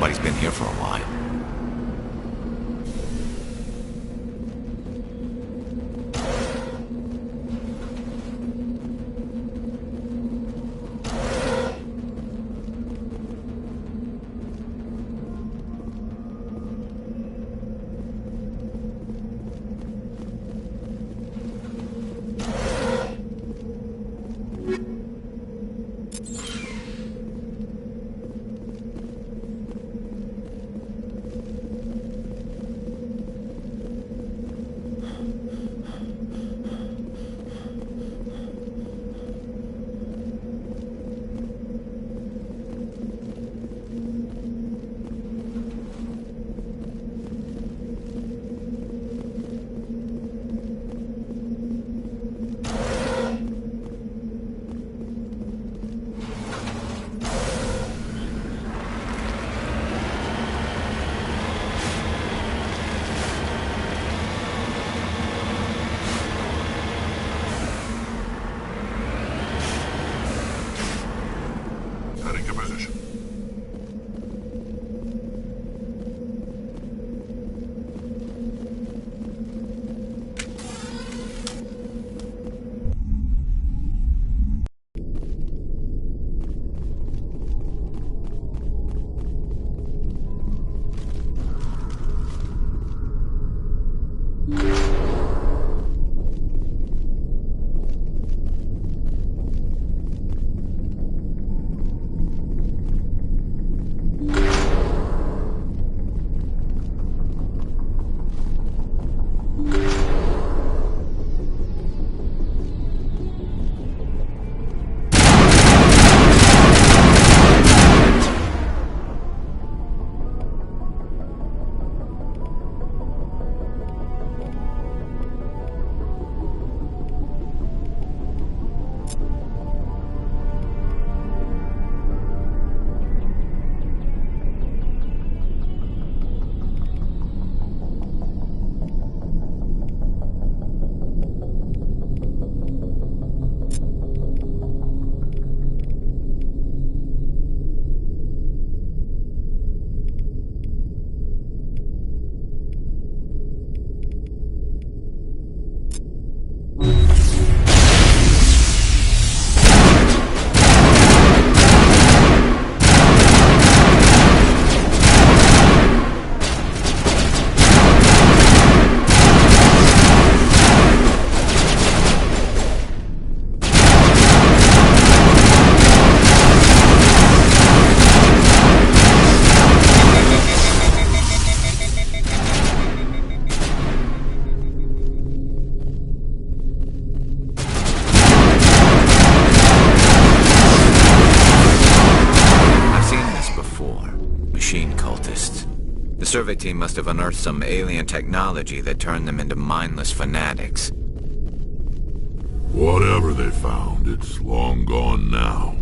Nobody's been here for a while. Heading to position. The survey team must have unearthed some alien technology that turned them into mindless fanatics. Whatever they found, it's long gone now.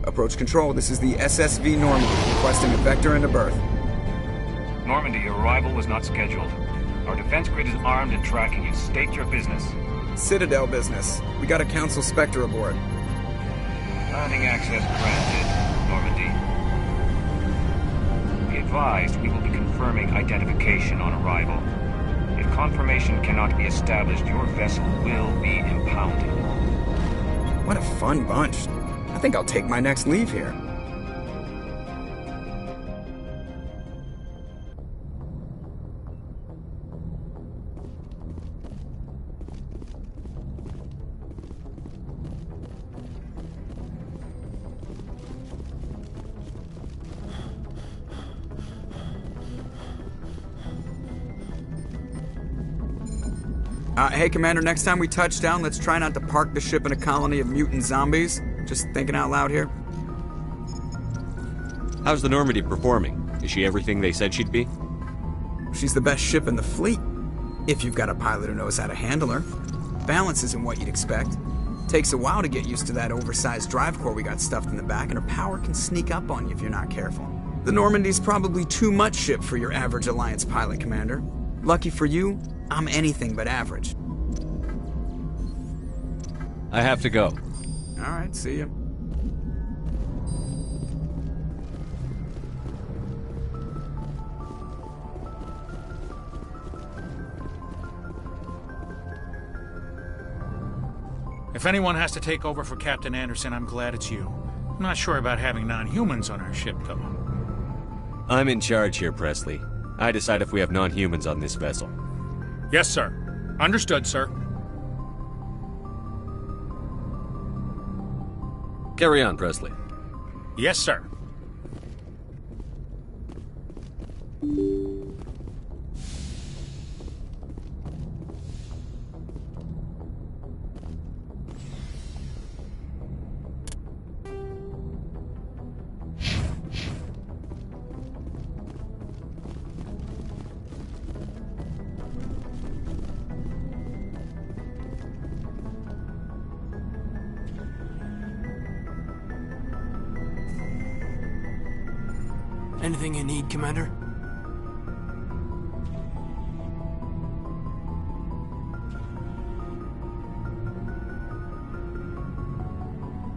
Approach control, this is the SSV Normandy, requesting a vector into berth. Normandy, your arrival was not scheduled. Our defense grid is armed and tracking you. State your business. Citadel business. We got a Council Spectre aboard. Landing access granted, Normandy. Be advised, we will be confirming identification on arrival. If confirmation cannot be established, your vessel will be impounded. What a fun bunch. I think I'll take my next leave here. Hey, Commander, next time we touch down, let's try not to park the ship in a colony of mutant zombies. Just thinking out loud here. How's the Normandy performing? Is she everything they said she'd be? She's the best ship in the fleet, if you've got a pilot who knows how to handle her. Balance isn't what you'd expect. Takes a while to get used to that oversized drive core we got stuffed in the back, and her power can sneak up on you if you're not careful. The Normandy's probably too much ship for your average Alliance pilot, Commander. Lucky for you, I'm anything but average. I have to go. Alright, see ya. If anyone has to take over for Captain Anderson, I'm glad it's you. I'm not sure about having non-humans on our ship, though. I'm in charge here, Presley. I decide if we have non-humans on this vessel. Yes, sir. Understood, sir. Carry on, Presley. Yes, sir. Anything you need, Commander?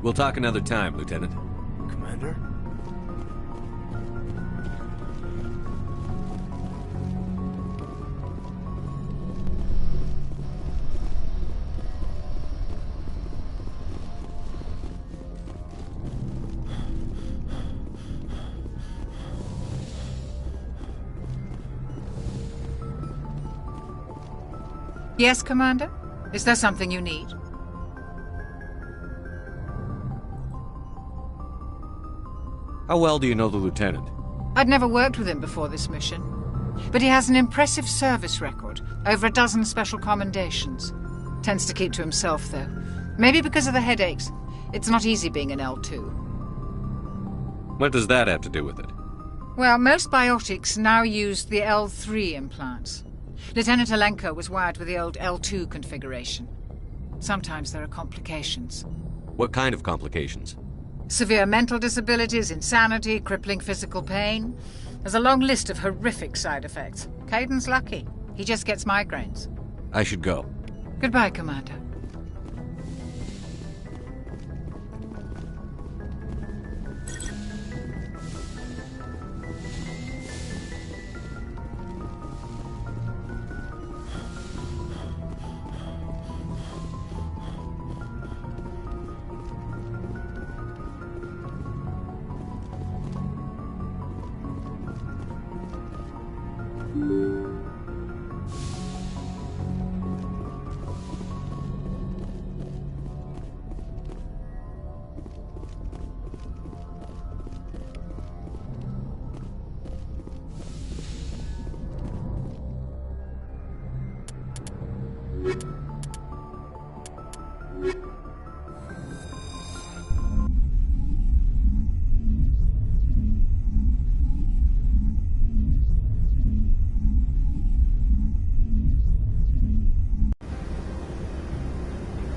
We'll talk another time, Lieutenant. Commander? Yes, Commander? Is there something you need? How well do you know the Lieutenant? I'd never worked with him before this mission. But he has an impressive service record, over a dozen special commendations. Tends to keep to himself, though. Maybe because of the headaches. It's not easy being an L2. What does that have to do with it? Well, most biotics now use the L3 implants. Lieutenant Alenko was wired with the old L2 configuration. Sometimes there are complications. What kind of complications? Severe mental disabilities, insanity, crippling physical pain. There's a long list of horrific side effects. Caden's lucky. He just gets migraines. I should go. Goodbye, Commander.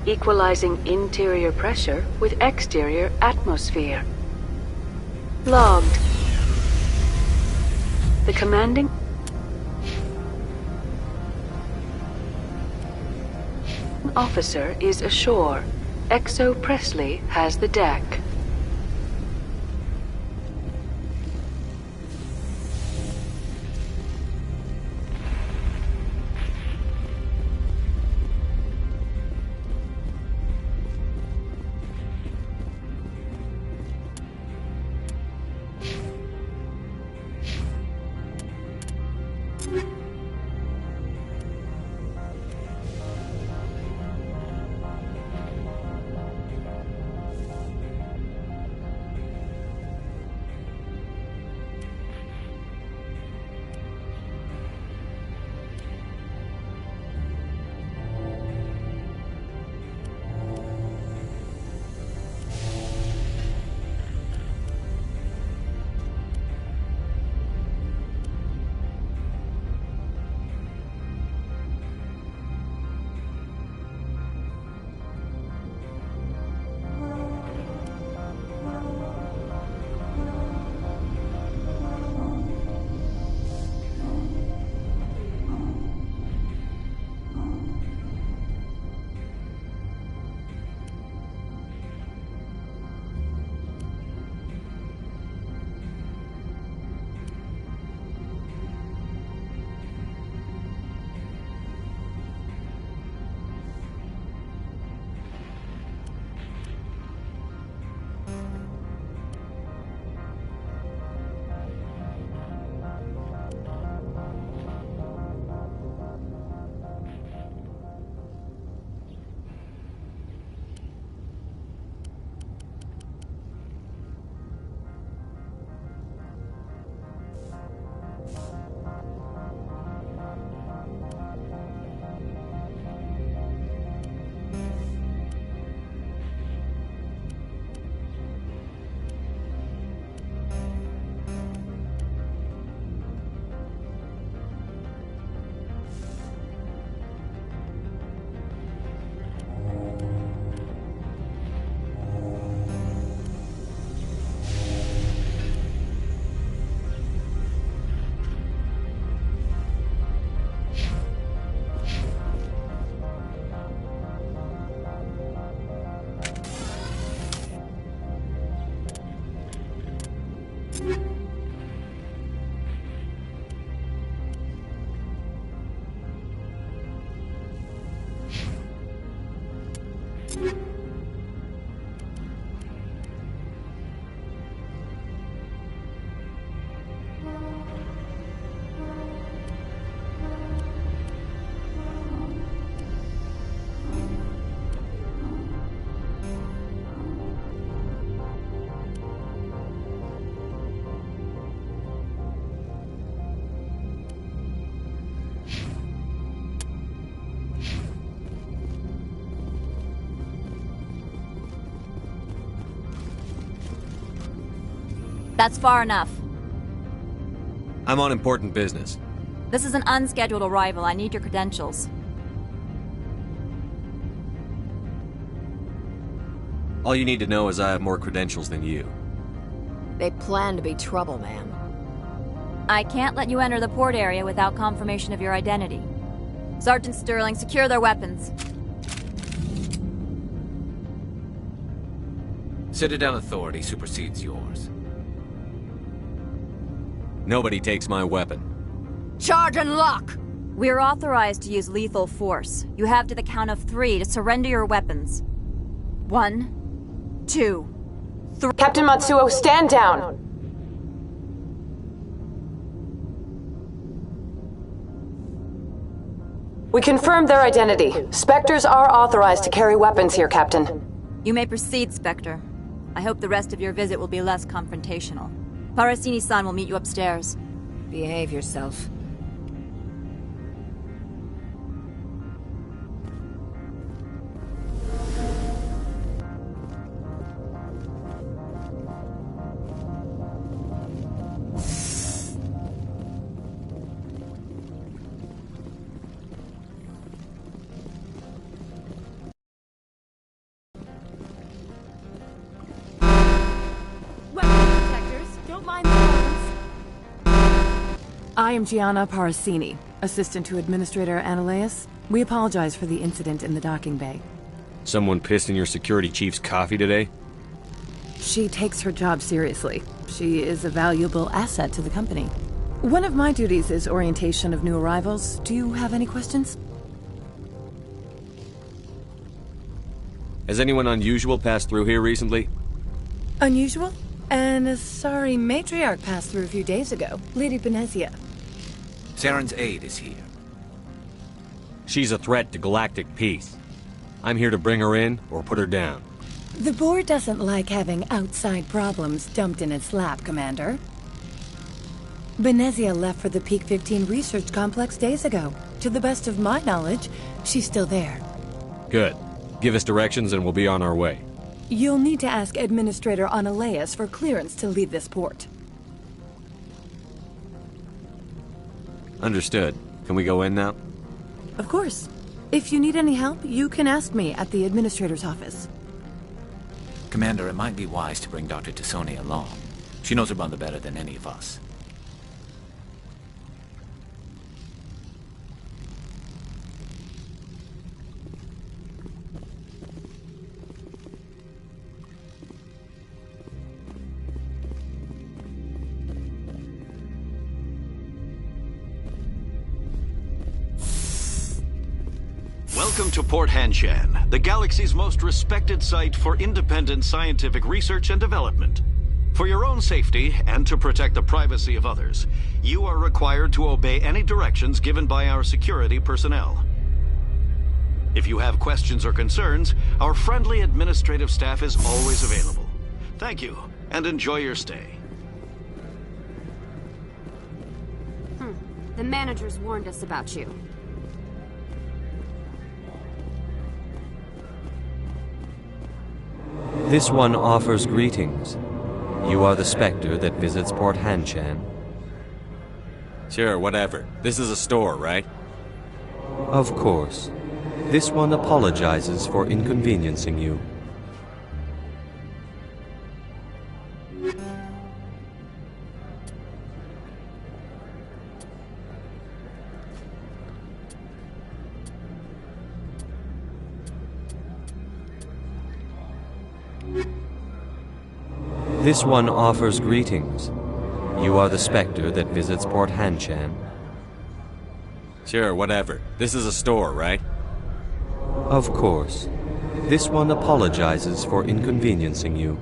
Equalizing interior pressure with exterior atmosphere. Logged. The commanding officer is ashore. Exo Presley has the deck. That's far enough. I'm on important business. This is an unscheduled arrival. I need your credentials. All you need to know is I have more credentials than you. They plan to be trouble, man. I can't let you enter the port area without confirmation of your identity. Sergeant Sterling, secure their weapons. Citadel authority supersedes yours. Nobody takes my weapon. Charge and lock! We're authorized to use lethal force. You have to the count of 3 to surrender your weapons. 1, 2, 3. Captain Matsuo, stand down! We confirmed their identity. Spectres are authorized to carry weapons here, Captain. You may proceed, Spectre. I hope the rest of your visit will be less confrontational. Parasini-san will meet you upstairs. Behave yourself. I am Gianna Parasini, assistant to Administrator Ananias. We apologize for the incident in the docking bay. Someone pissed in your security chief's coffee today? She takes her job seriously. She is a valuable asset to the company. One of my duties is orientation of new arrivals. Do you have any questions? Has anyone unusual passed through here recently? Unusual? And a sorry matriarch passed through a few days ago. Lady Benezia. Saren's aide is here. She's a threat to galactic peace. I'm here to bring her in or put her down. The board doesn't like having outside problems dumped in its lap, Commander. Benezia left for the Peak 15 research complex days ago. To the best of my knowledge, she's still there. Good. Give us directions and we'll be on our way. You'll need to ask Administrator Ananias for clearance to leave this port. Understood. Can we go in now? Of course. If you need any help, you can ask me at the Administrator's office. Commander, it might be wise to bring Dr. Tassoni along. She knows her mother better than any of us. Welcome to Port Hanshan, the galaxy's most respected site for independent scientific research and development. For your own safety and to protect the privacy of others, you are required to obey any directions given by our security personnel. If you have questions or concerns, our friendly administrative staff is always available. Thank you, and enjoy your stay. The managers warned us about you. This one offers greetings. You are the Spectre that visits Port Hanshan. Sure, whatever. This is a store, right? Of course. This one apologizes for inconveniencing you. This one offers greetings. You are the Spectre that visits Port Hanshan. Sure, whatever. This is a store, right? Of course. This one apologizes for inconveniencing you.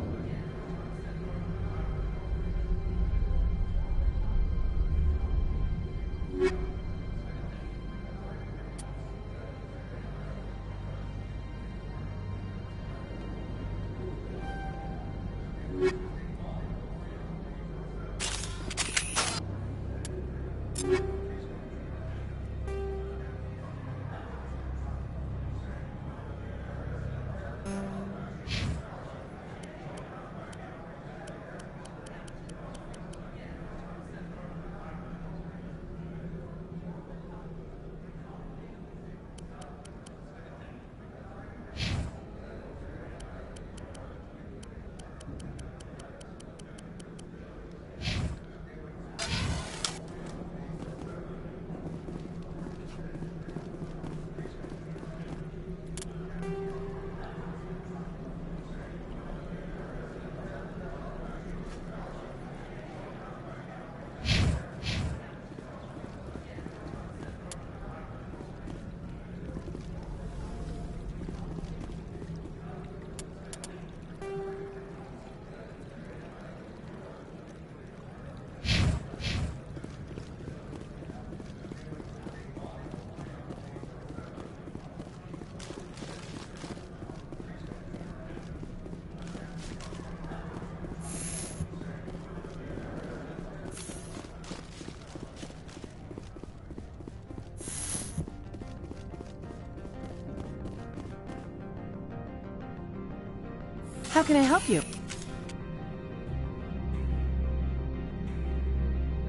How can I help you?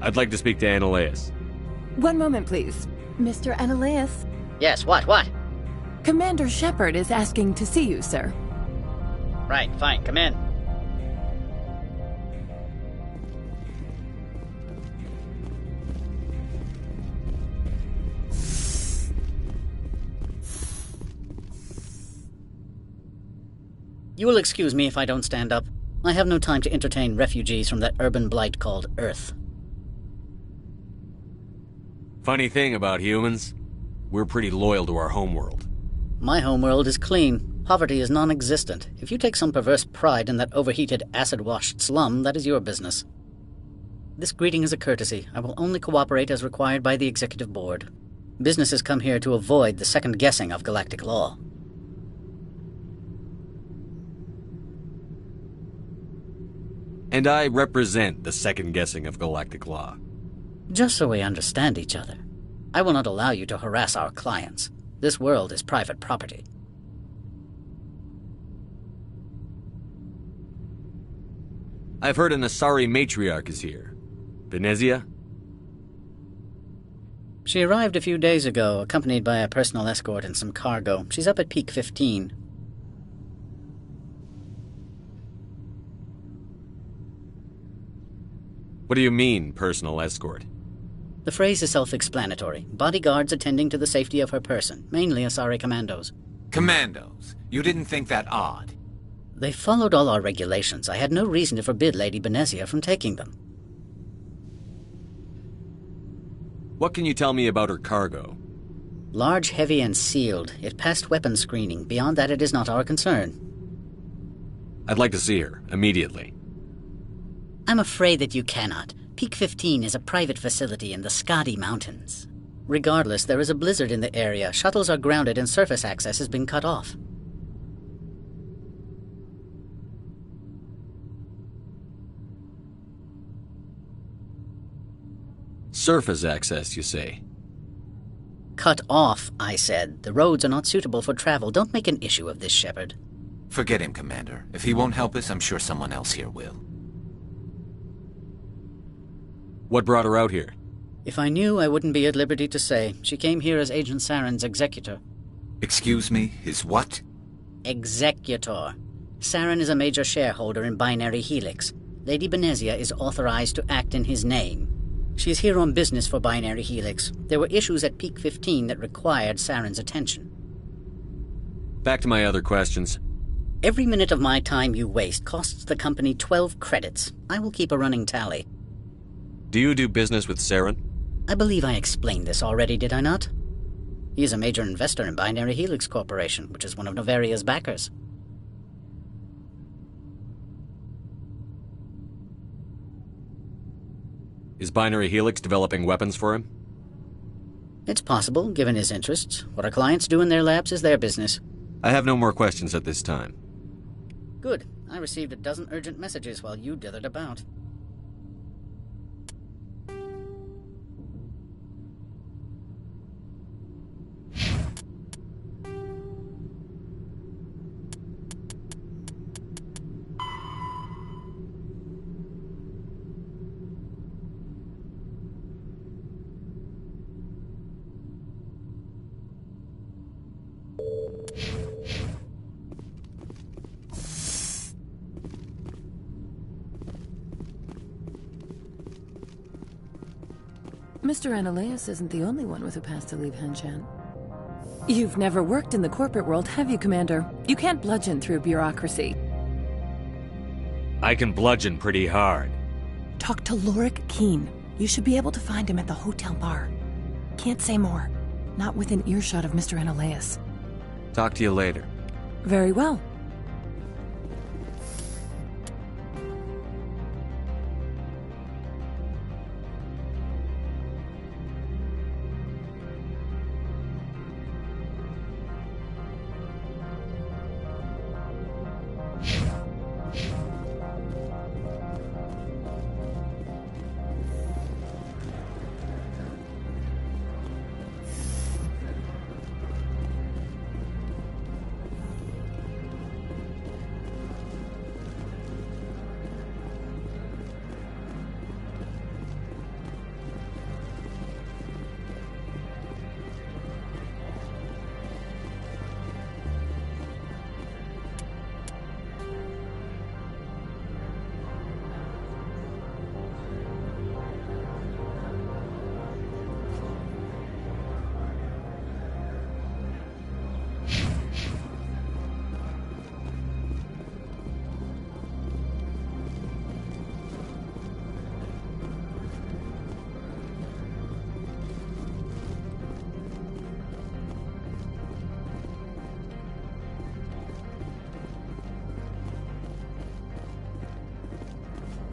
I'd like to speak to Annaleus. One moment, please. Mr. Annaleus? Yes, what? Commander Shepard is asking to see you, sir. Right, fine, come in. You will excuse me if I don't stand up. I have no time to entertain refugees from that urban blight called Earth. Funny thing about humans, we're pretty loyal to our homeworld. My homeworld is clean. Poverty is non-existent. If you take some perverse pride in that overheated, acid-washed slum, that is your business. This greeting is a courtesy. I will only cooperate as required by the Executive Board. Businesses come here to avoid the second guessing of galactic law. And I represent the second guessing of galactic law. Just so we understand each other, I will not allow you to harass our clients. This world is private property. I've heard an Asari matriarch is here. Benezia? She arrived a few days ago, accompanied by a personal escort and some cargo. She's up at Peak 15. What do you mean, personal escort? The phrase is self-explanatory. Bodyguards attending to the safety of her person, mainly Asari commandos. Commandos? You didn't think that odd? They followed all our regulations. I had no reason to forbid Lady Benezia from taking them. What can you tell me about her cargo? Large, heavy, and sealed. It passed weapons screening. Beyond that, it is not our concern. I'd like to see her, immediately. I'm afraid that you cannot. Peak 15 is a private facility in the Skadi Mountains. Regardless, there is a blizzard in the area. Shuttles are grounded and surface access has been cut off. Surface access, you say? Cut off, I said. The roads are not suitable for travel. Don't make an issue of this, Shepard. Forget him, Commander. If he won't help us, I'm sure someone else here will. What brought her out here? If I knew, I wouldn't be at liberty to say. She came here as Agent Saren's executor. Excuse me? His what? Executor. Saren is a major shareholder in Binary Helix. Lady Benezia is authorized to act in his name. She is here on business for Binary Helix. There were issues at Peak 15 that required Saren's attention. Back to my other questions. Every minute of my time you waste costs the company 12 credits. I will keep a running tally. Do you do business with Saren? I believe I explained this already, did I not? He is a major investor in Binary Helix Corporation, which is one of Novaria's backers. Is Binary Helix developing weapons for him? It's possible, given his interests. What our clients do in their labs is their business. I have no more questions at this time. Good. I received a dozen urgent messages while you dithered about. Mr. Annaleus isn't the only one with a pass to leave Henshan. You've never worked in the corporate world, have you, Commander? You can't bludgeon through bureaucracy. I can bludgeon pretty hard. Talk to Lorik Keen. You should be able to find him at the hotel bar. Can't say more. Not within earshot of Mr. Annaleus. Talk to you later. Very well.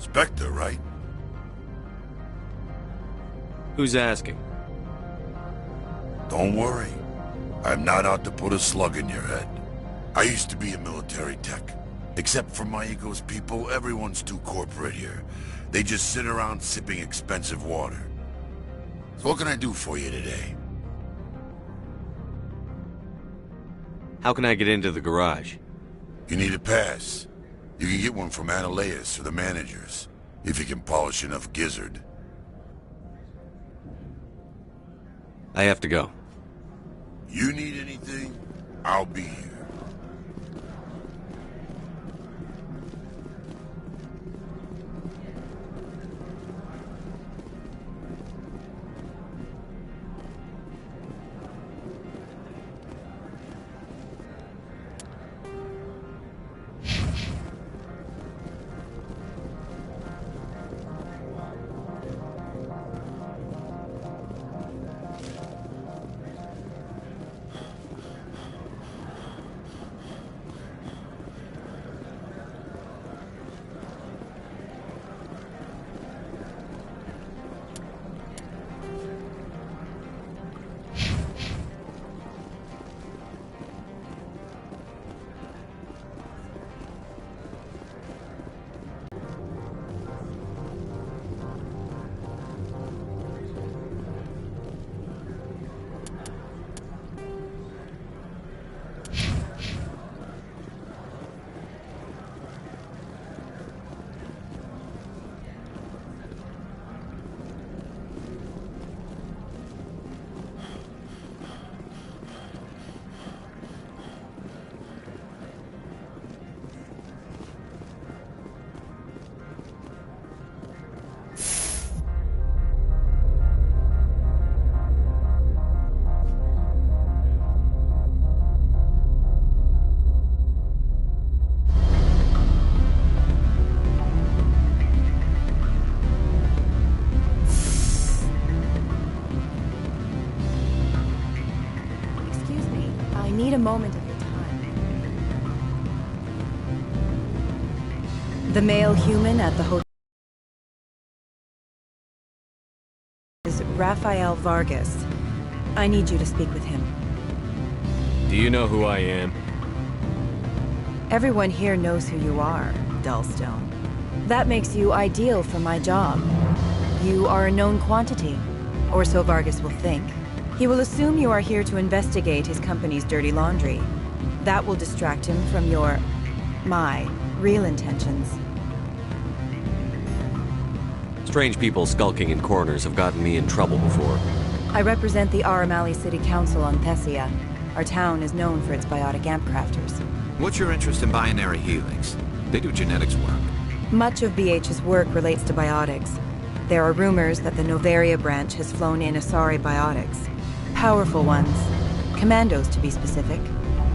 Spectre, right? Who's asking? Don't worry. I'm not out to put a slug in your head. I used to be a military tech. Except for Maego's people, everyone's too corporate here. They just sit around sipping expensive water. So what can I do for you today? How can I get into the garage? You need a pass. You can get one from Ananias or the managers, if you can polish enough gizzard. I have to go. You need anything, I'll be here. A moment of your time. The male human at the hotel is Rafael Vargas. I need you to speak with him. Do you know who I am? Everyone here knows who you are, Dullstone. That makes you ideal for my job. You are a known quantity, or so Vargas will think. He will assume you are here to investigate his company's dirty laundry. That will distract him from my real intentions. Strange people skulking in corners have gotten me in trouble before. I represent the Aramali City Council on Thessia. Our town is known for its biotic amp crafters. What's your interest in binary helix? They do genetics work. Much of BH's work relates to biotics. There are rumors that the Novaria branch has flown in Asari biotics. Powerful ones. Commandos, to be specific.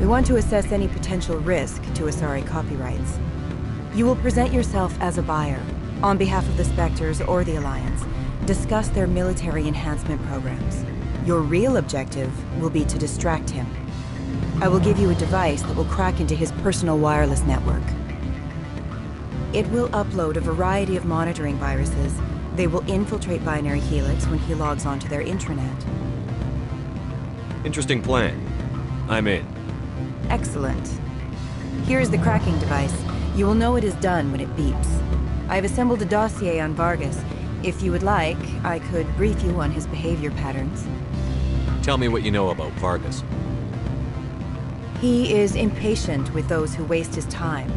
We want to assess any potential risk to Asari copyrights. You will present yourself as a buyer, on behalf of the Spectres or the Alliance. Discuss their military enhancement programs. Your real objective will be to distract him. I will give you a device that will crack into his personal wireless network. It will upload a variety of monitoring viruses. They will infiltrate Binary Helix when he logs onto their intranet. Interesting plan. I'm in. Excellent. Here is the cracking device. You will know it is done when it beeps. I have assembled a dossier on Vargas. If you would like, I could brief you on his behavior patterns. Tell me what you know about Vargas. He is impatient with those who waste his time.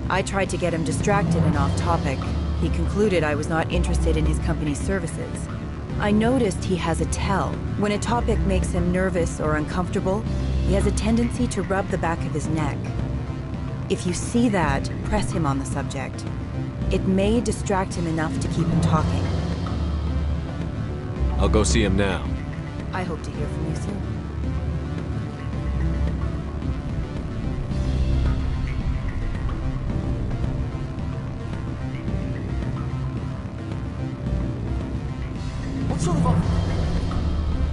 I tried to get him distracted and off topic. He concluded I was not interested in his company's services. I noticed he has a tell. When a topic makes him nervous or uncomfortable, he has a tendency to rub the back of his neck. If you see that, press him on the subject. It may distract him enough to keep him talking. I'll go see him now. I hope to hear from you soon. What sort of a...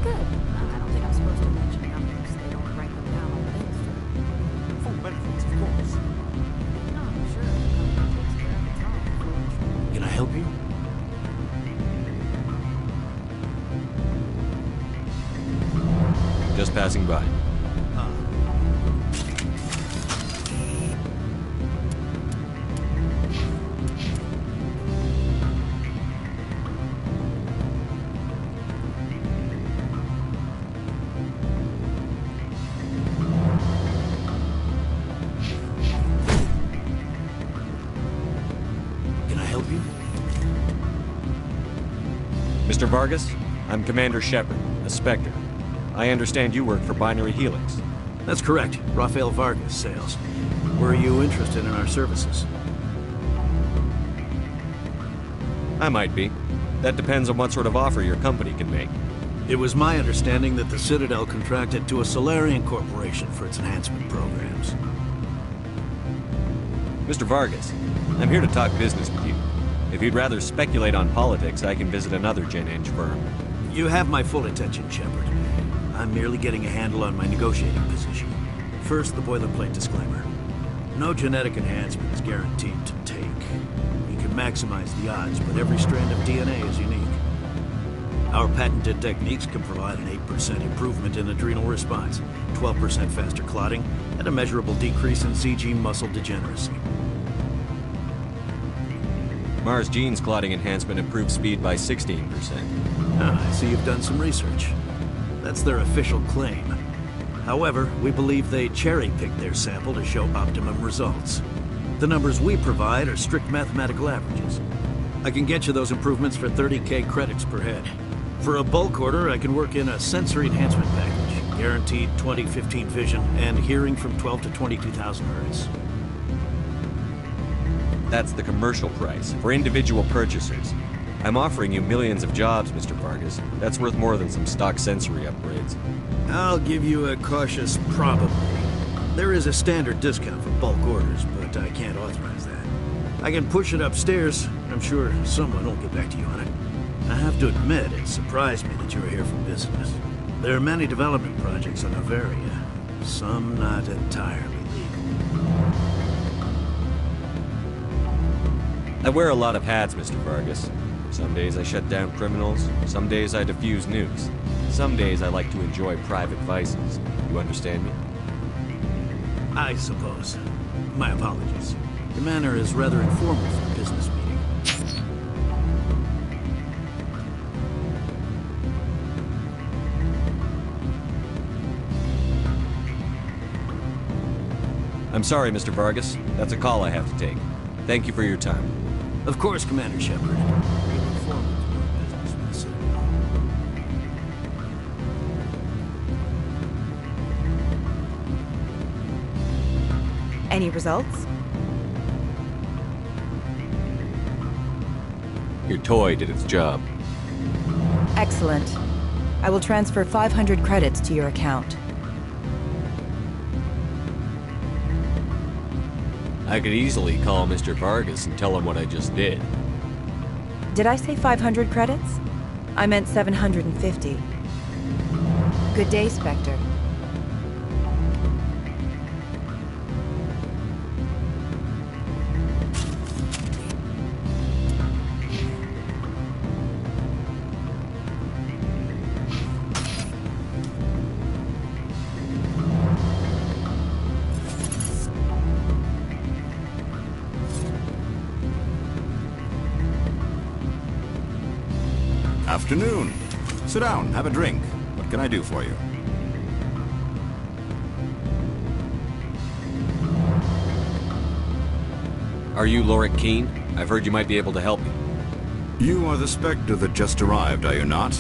Good. I don't think I'm supposed to mention numbers. They don't write them down on the Insta. Full benefits, of course. No, I'm sure the company takes care of its own. You you? Just passing by. Can I help you? Mr. Vargas, I'm Commander Shepard, a Spectre. I understand you work for Binary Helix. That's correct. Rafael Vargas, sales. Were you interested in our services? I might be. That depends on what sort of offer your company can make. It was my understanding that the Citadel contracted to a Solarian corporation for its enhancement programs. Mr. Vargas, I'm here to talk business with you. If you'd rather speculate on politics, I can visit another Gen Eng firm. You have my full attention, Shepard. I'm merely getting a handle on my negotiating position. First, the boilerplate disclaimer. No genetic enhancement is guaranteed to take. You can maximize the odds, but every strand of DNA is unique. Our patented techniques can provide an 8% improvement in adrenal response, 12% faster clotting, and a measurable decrease in CG muscle degeneracy. Mars Gene's clotting enhancement improves speed by 16%. I see you've done some research. That's their official claim. However, we believe they cherry-picked their sample to show optimum results. The numbers we provide are strict mathematical averages. I can get you those improvements for 30K credits per head. For a bulk order, I can work in a sensory enhancement package, guaranteed 20/15 vision, and hearing from 12 to 22,000 hertz. That's the commercial price, for individual purchasers. I'm offering you millions of jobs, Mr. Vargas. That's worth more than some stock sensory upgrades. I'll give you a cautious probably. There is a standard discount for bulk orders, but I can't authorize that. I can push it upstairs. I'm sure someone will get back to you on it. I have to admit, it surprised me that you were here for business. There are many development projects on Novaria, some not entirely legal. I wear a lot of hats, Mr. Vargas. Some days I shut down criminals, some days I defuse nukes. Some days I like to enjoy private vices. You understand me? I suppose. My apologies. Your manner is rather informal for a business meeting. I'm sorry, Mr. Vargas. That's a call I have to take. Thank you for your time. Of course, Commander Shepard. We look forward to doing business with the Citadel. Any results? Your toy did its job. Excellent. I will transfer 500 credits to your account. I could easily call Mr. Vargas and tell him what I just did. Did I say 500 credits? I meant 750. Good day, Spectre. Afternoon. Sit down, have a drink. What can I do for you? Are you Lorik Quiin? I've heard you might be able to help me. You are the Spectre that just arrived, are you not?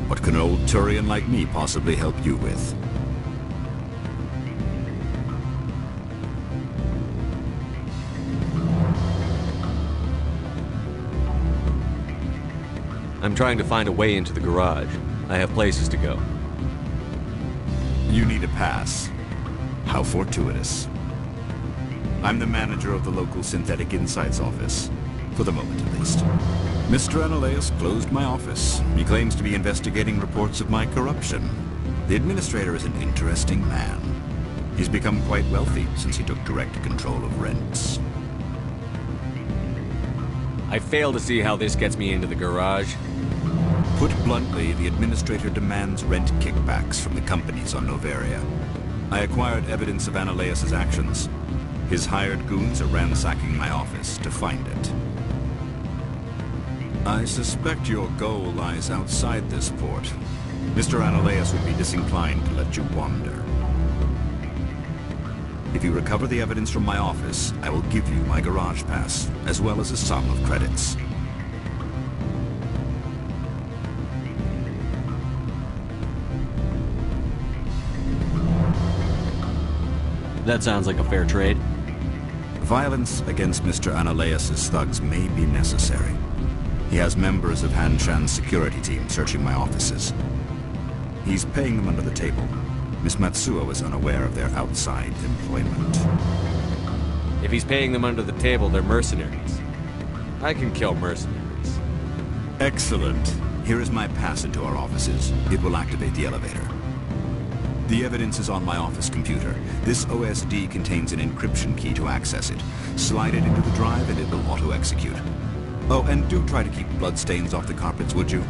What can an old Turian like me possibly help you with? I'm trying to find a way into the garage. I have places to go. You need a pass. How fortuitous. I'm the manager of the local Synthetic Insights office. For the moment, at least. Mr. Analaeus closed my office. He claims to be investigating reports of my corruption. The administrator is an interesting man. He's become quite wealthy since he took direct control of rents. I fail to see how this gets me into the garage. Put bluntly, the Administrator demands rent kickbacks from the companies on Noveria. I acquired evidence of Ananias' actions. His hired goons are ransacking my office to find it. I suspect your goal lies outside this port. Mr. Ananias would be disinclined to let you wander. If you recover the evidence from my office, I will give you my garage pass, as well as a sum of credits. That sounds like a fair trade. Violence against Mr. Ananias' thugs may be necessary. He has members of Han Shan's security team searching my offices. He's paying them under the table. Miss Matsuo is unaware of their outside employment. If he's paying them under the table, they're mercenaries. I can kill mercenaries. Excellent. Here is my pass into our offices. It will activate the elevator. The evidence is on my office computer. This OSD contains an encryption key to access it. Slide it into the drive and it will auto-execute. Oh, and do try to keep bloodstains off the carpets, would you?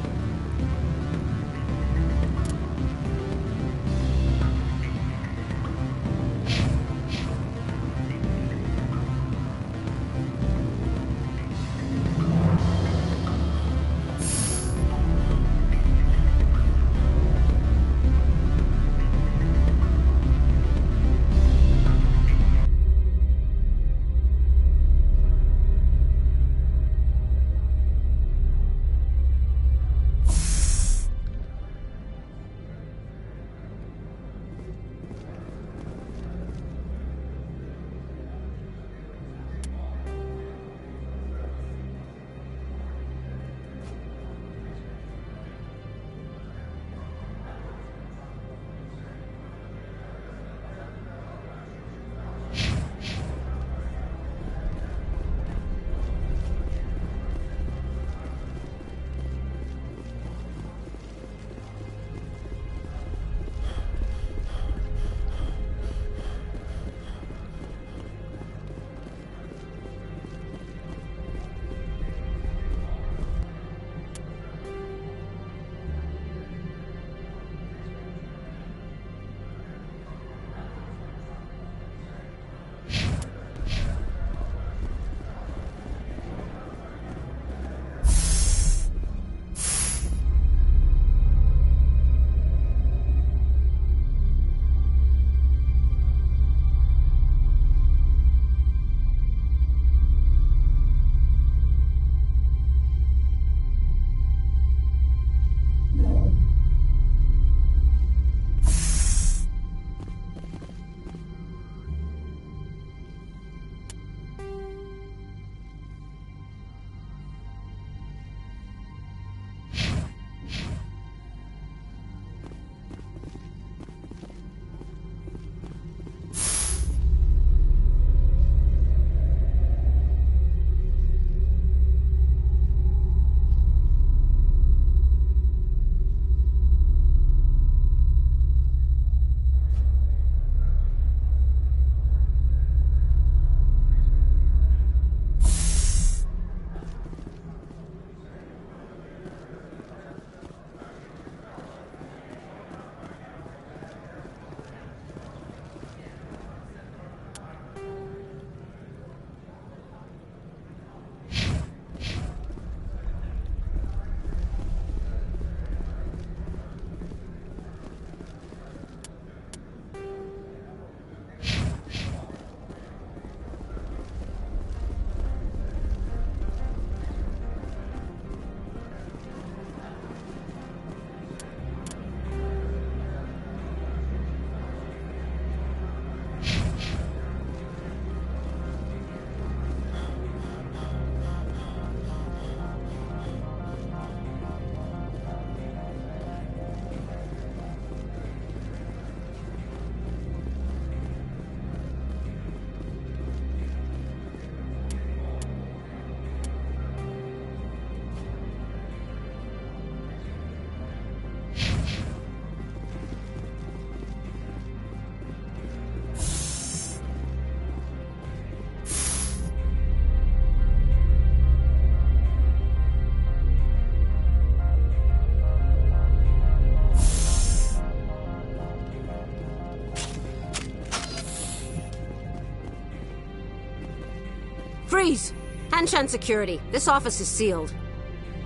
Hanshan Security, this office is sealed.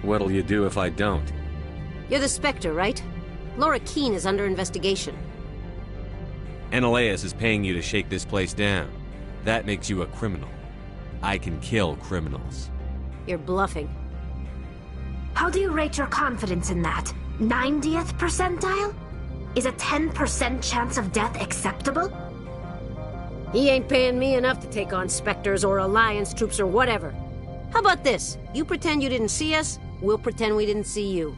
What'll you do if I don't? You're the Spectre, right? Laura Keene is under investigation. Eneleus is paying you to shake this place down. That makes you a criminal. I can kill criminals. You're bluffing. How do you rate your confidence in that? 90th percentile? Is a 10% chance of death acceptable? He ain't paying me enough to take on Spectres or Alliance troops or whatever. How about this? You pretend you didn't see us, we'll pretend we didn't see you.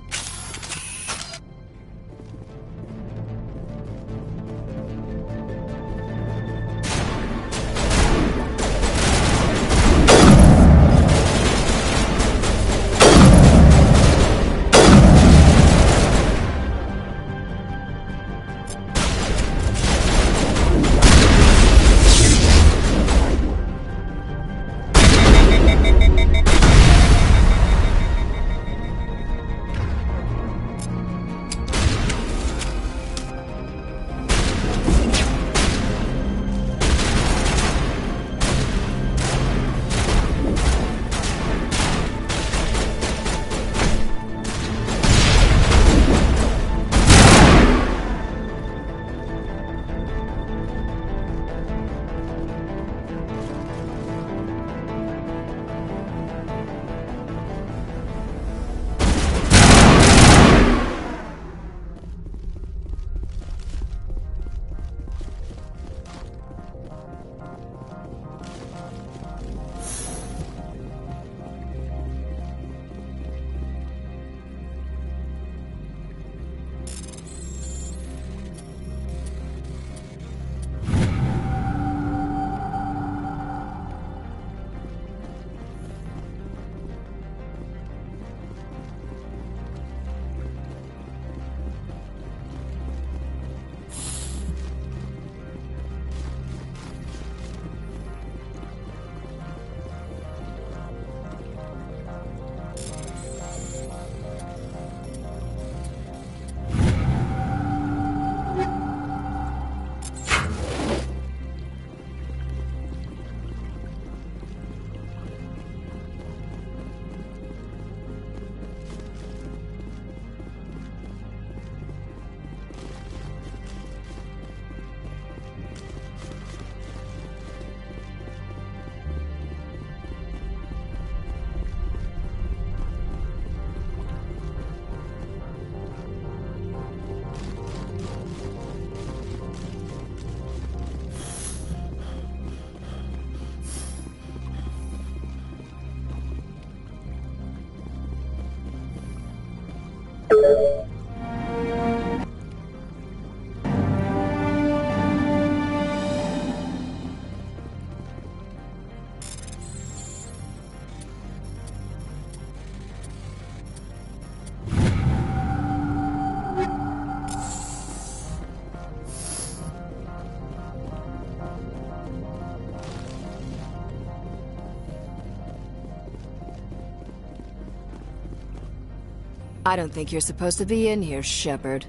I don't think you're supposed to be in here, Shepard.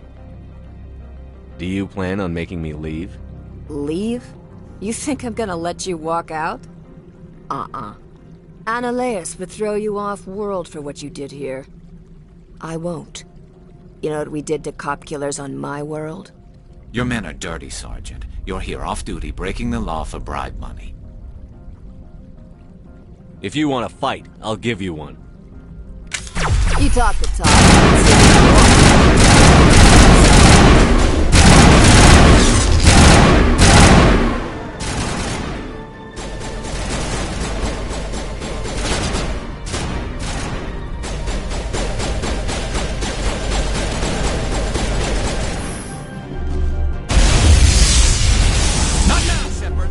Do you plan on making me leave? Leave? You think I'm gonna let you walk out? Eneleus would throw you off-world for what you did here. I won't. You know what we did to cop killers on my world? Your men are dirty, Sergeant. You're here off-duty, breaking the law for bribe money. If you want to fight, I'll give you one. You talk the talk. Not now, Shepard!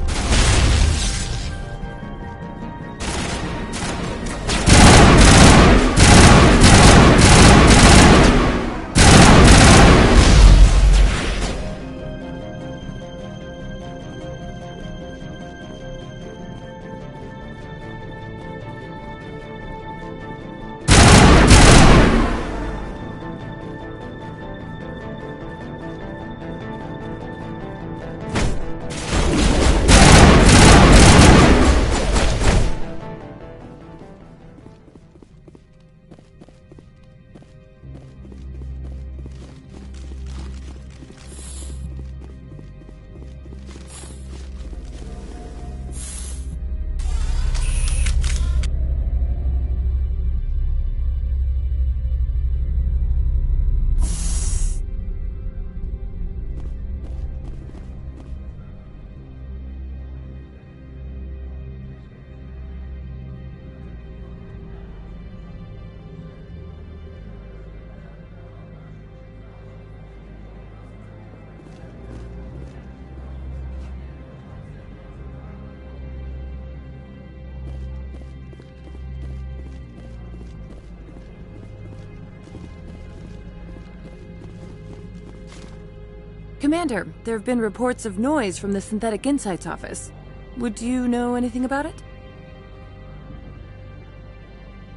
Commander, there have been reports of noise from the Synthetic Insights office. Would you know anything about it?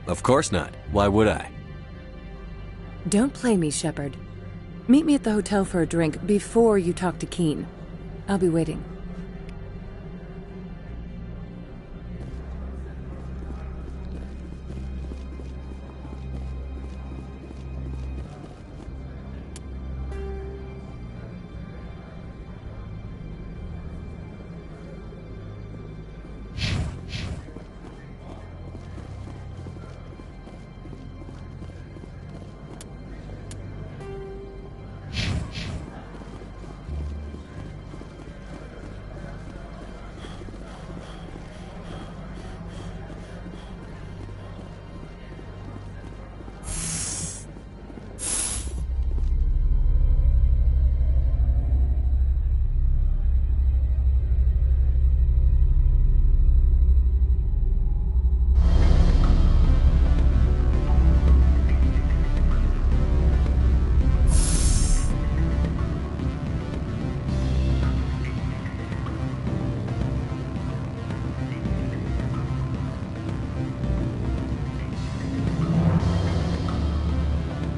Of course not. Why would I? Don't play me, Shepard. Meet me at the hotel for a drink before you talk to Keen. I'll be waiting.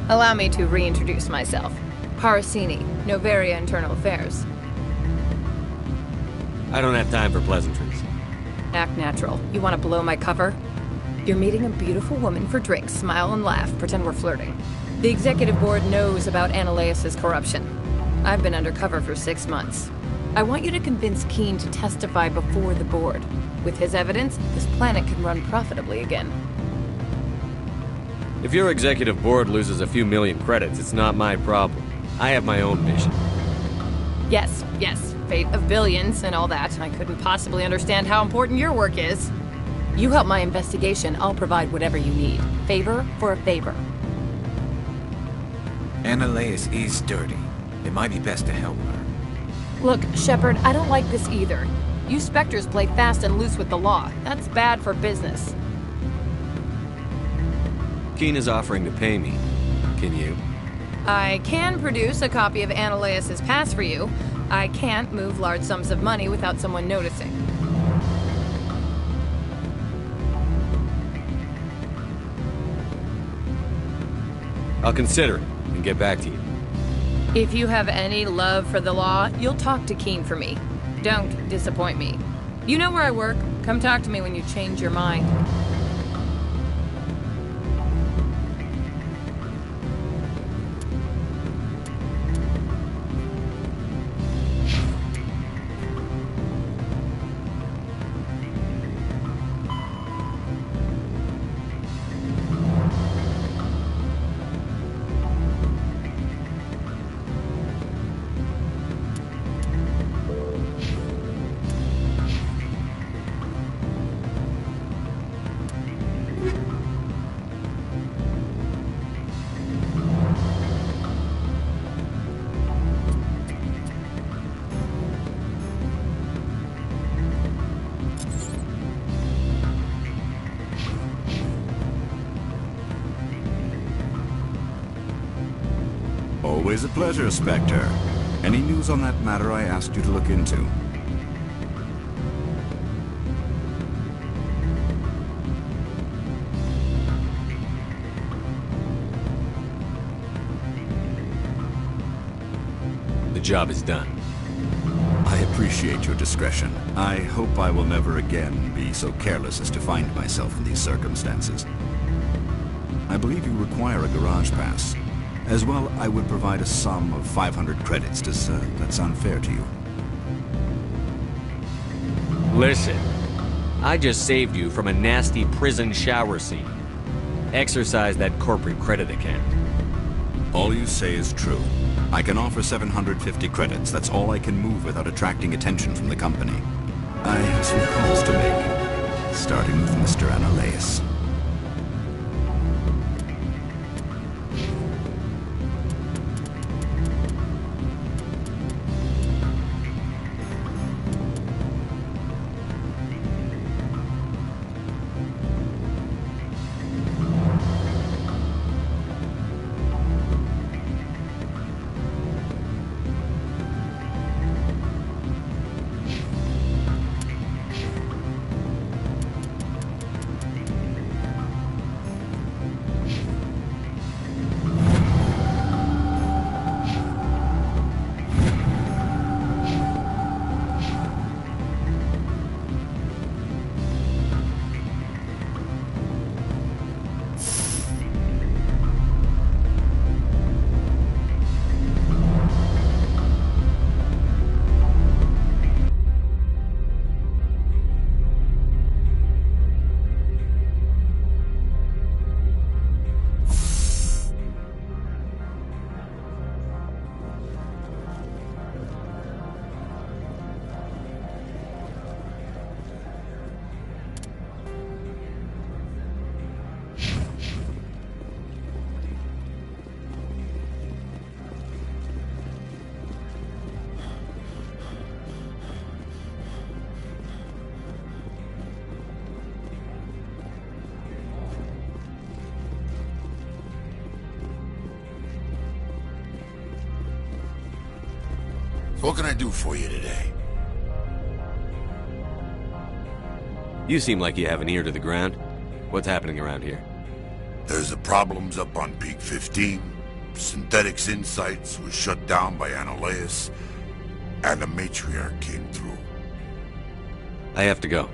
Allow me to reintroduce myself. Parasini, Noveria Internal Affairs. I don't have time for pleasantries. Act natural. You want to blow my cover? You're meeting a beautiful woman for drinks. Smile and laugh. Pretend we're flirting. The executive board knows about Annaleis' corruption. I've been undercover for 6 months. I want you to convince Keen to testify before the board. With his evidence, this planet can run profitably again. If your executive board loses a few million credits, it's not my problem. I have my own mission. Yes, fate of billions and all that. I couldn't possibly understand how important your work is. You help my investigation, I'll provide whatever you need. Favor for a favor. Annaleis is dirty. It might be best to help her. Look, Shepard, I don't like this either. You Spectres play fast and loose with the law. That's bad for business. Keen is offering to pay me. Can you? I can produce a copy of Annaleis' pass for you. I can't move large sums of money without someone noticing. I'll consider it and get back to you. If you have any love for the law, you'll talk to Keen for me. Don't disappoint me. You know where I work. Come talk to me when you change your mind. Always a pleasure, Spectre. Any news on that matter I asked you to look into? The job is done. I appreciate your discretion. I hope I will never again be so careless as to find myself in these circumstances. I believe you require a garage pass. As well, I would provide a sum of 500 credits. Does that sound fair to you? Listen, I just saved you from a nasty prison shower scene. Exercise that corporate credit account. All you say is true. I can offer 750 credits. That's all I can move without attracting attention from the company. I have some calls to make, starting with Mr. Annaleis. What can I do for you today? You seem like you have an ear to the ground. What's happening around here? There's the problems up on Peak 15. Synthetics Insights was shut down by Analeus, and the Matriarch came through. I have to go.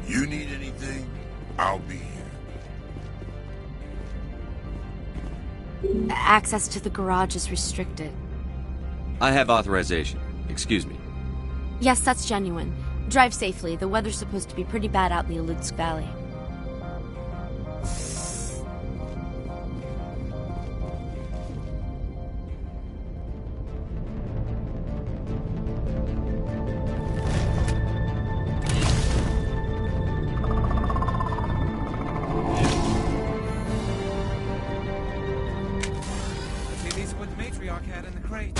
You need anything? I'll be here. Access to the garage is restricted. I have authorization. Excuse me. Yes, that's genuine. Drive safely. The weather's supposed to be pretty bad out in the Alutsk Valley. These are what the Matriarch had in the crate.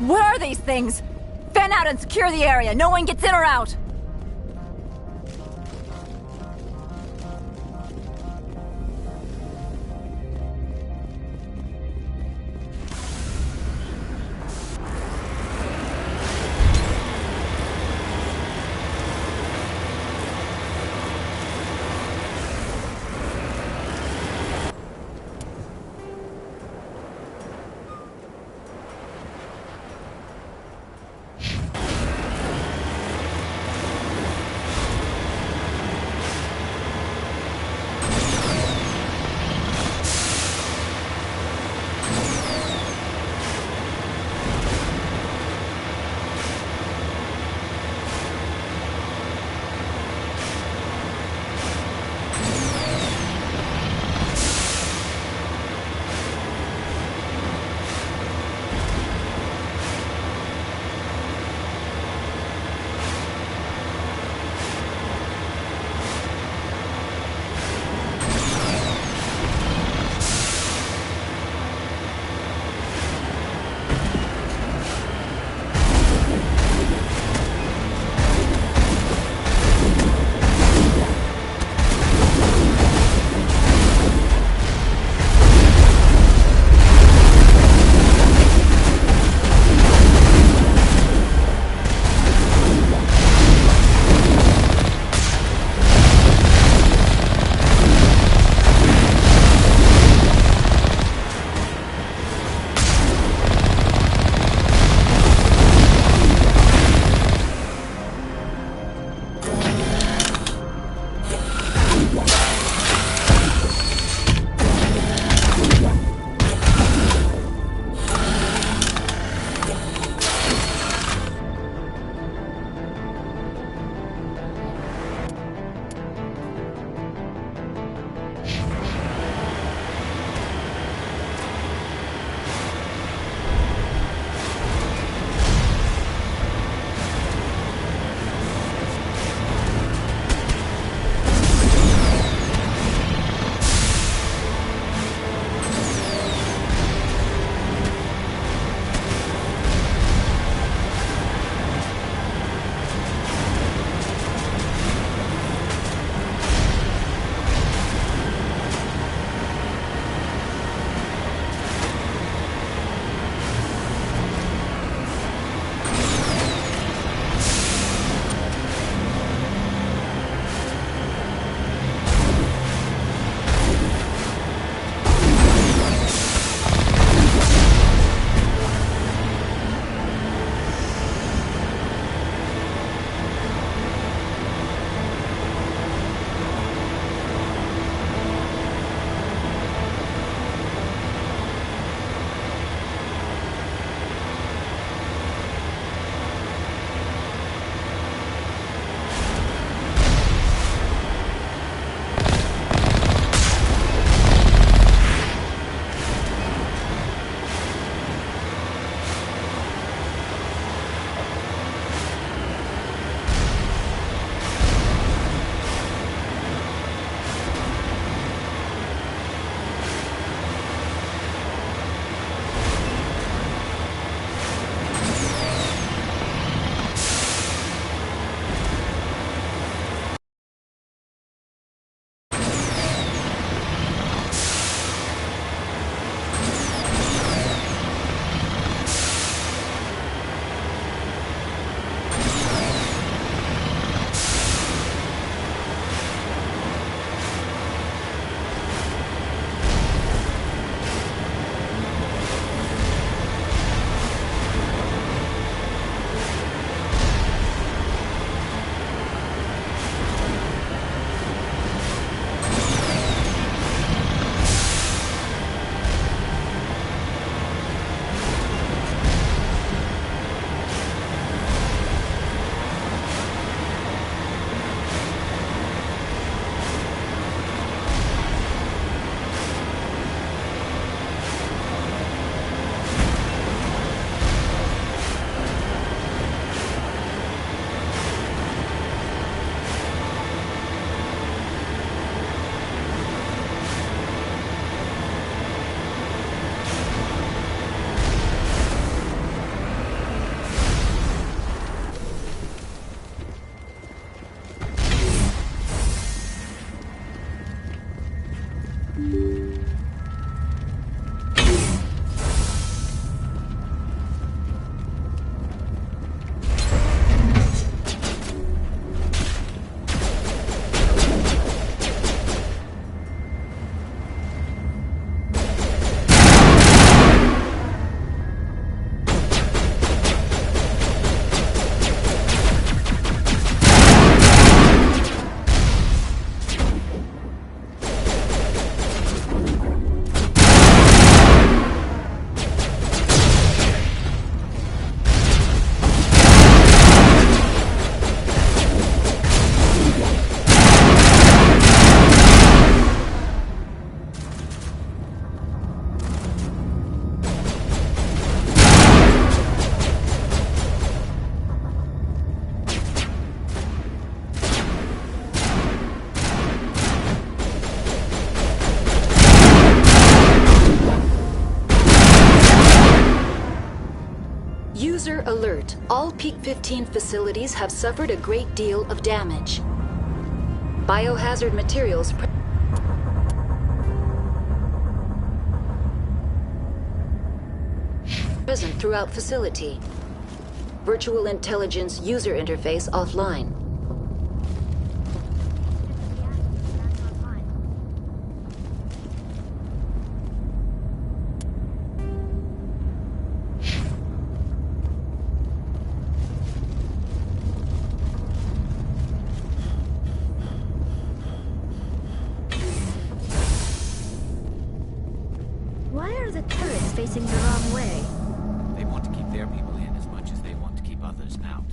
Where are these things? Fan out and secure the area. No one gets in or out. User alert. All Peak 15 facilities have suffered a great deal of damage. Biohazard materials present throughout facility. Virtual intelligence user interface offline. Why are the turrets facing the wrong way? They want to keep their people in as much as they want to keep others out.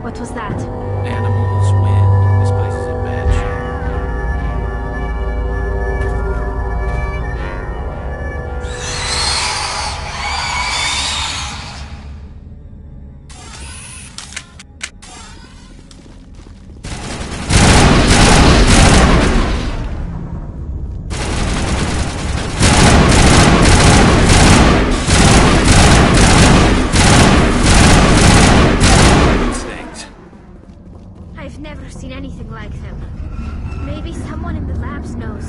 What was that? Animals, wind. This place is in bad I've never seen anything like them. Maybe someone in the labs knows.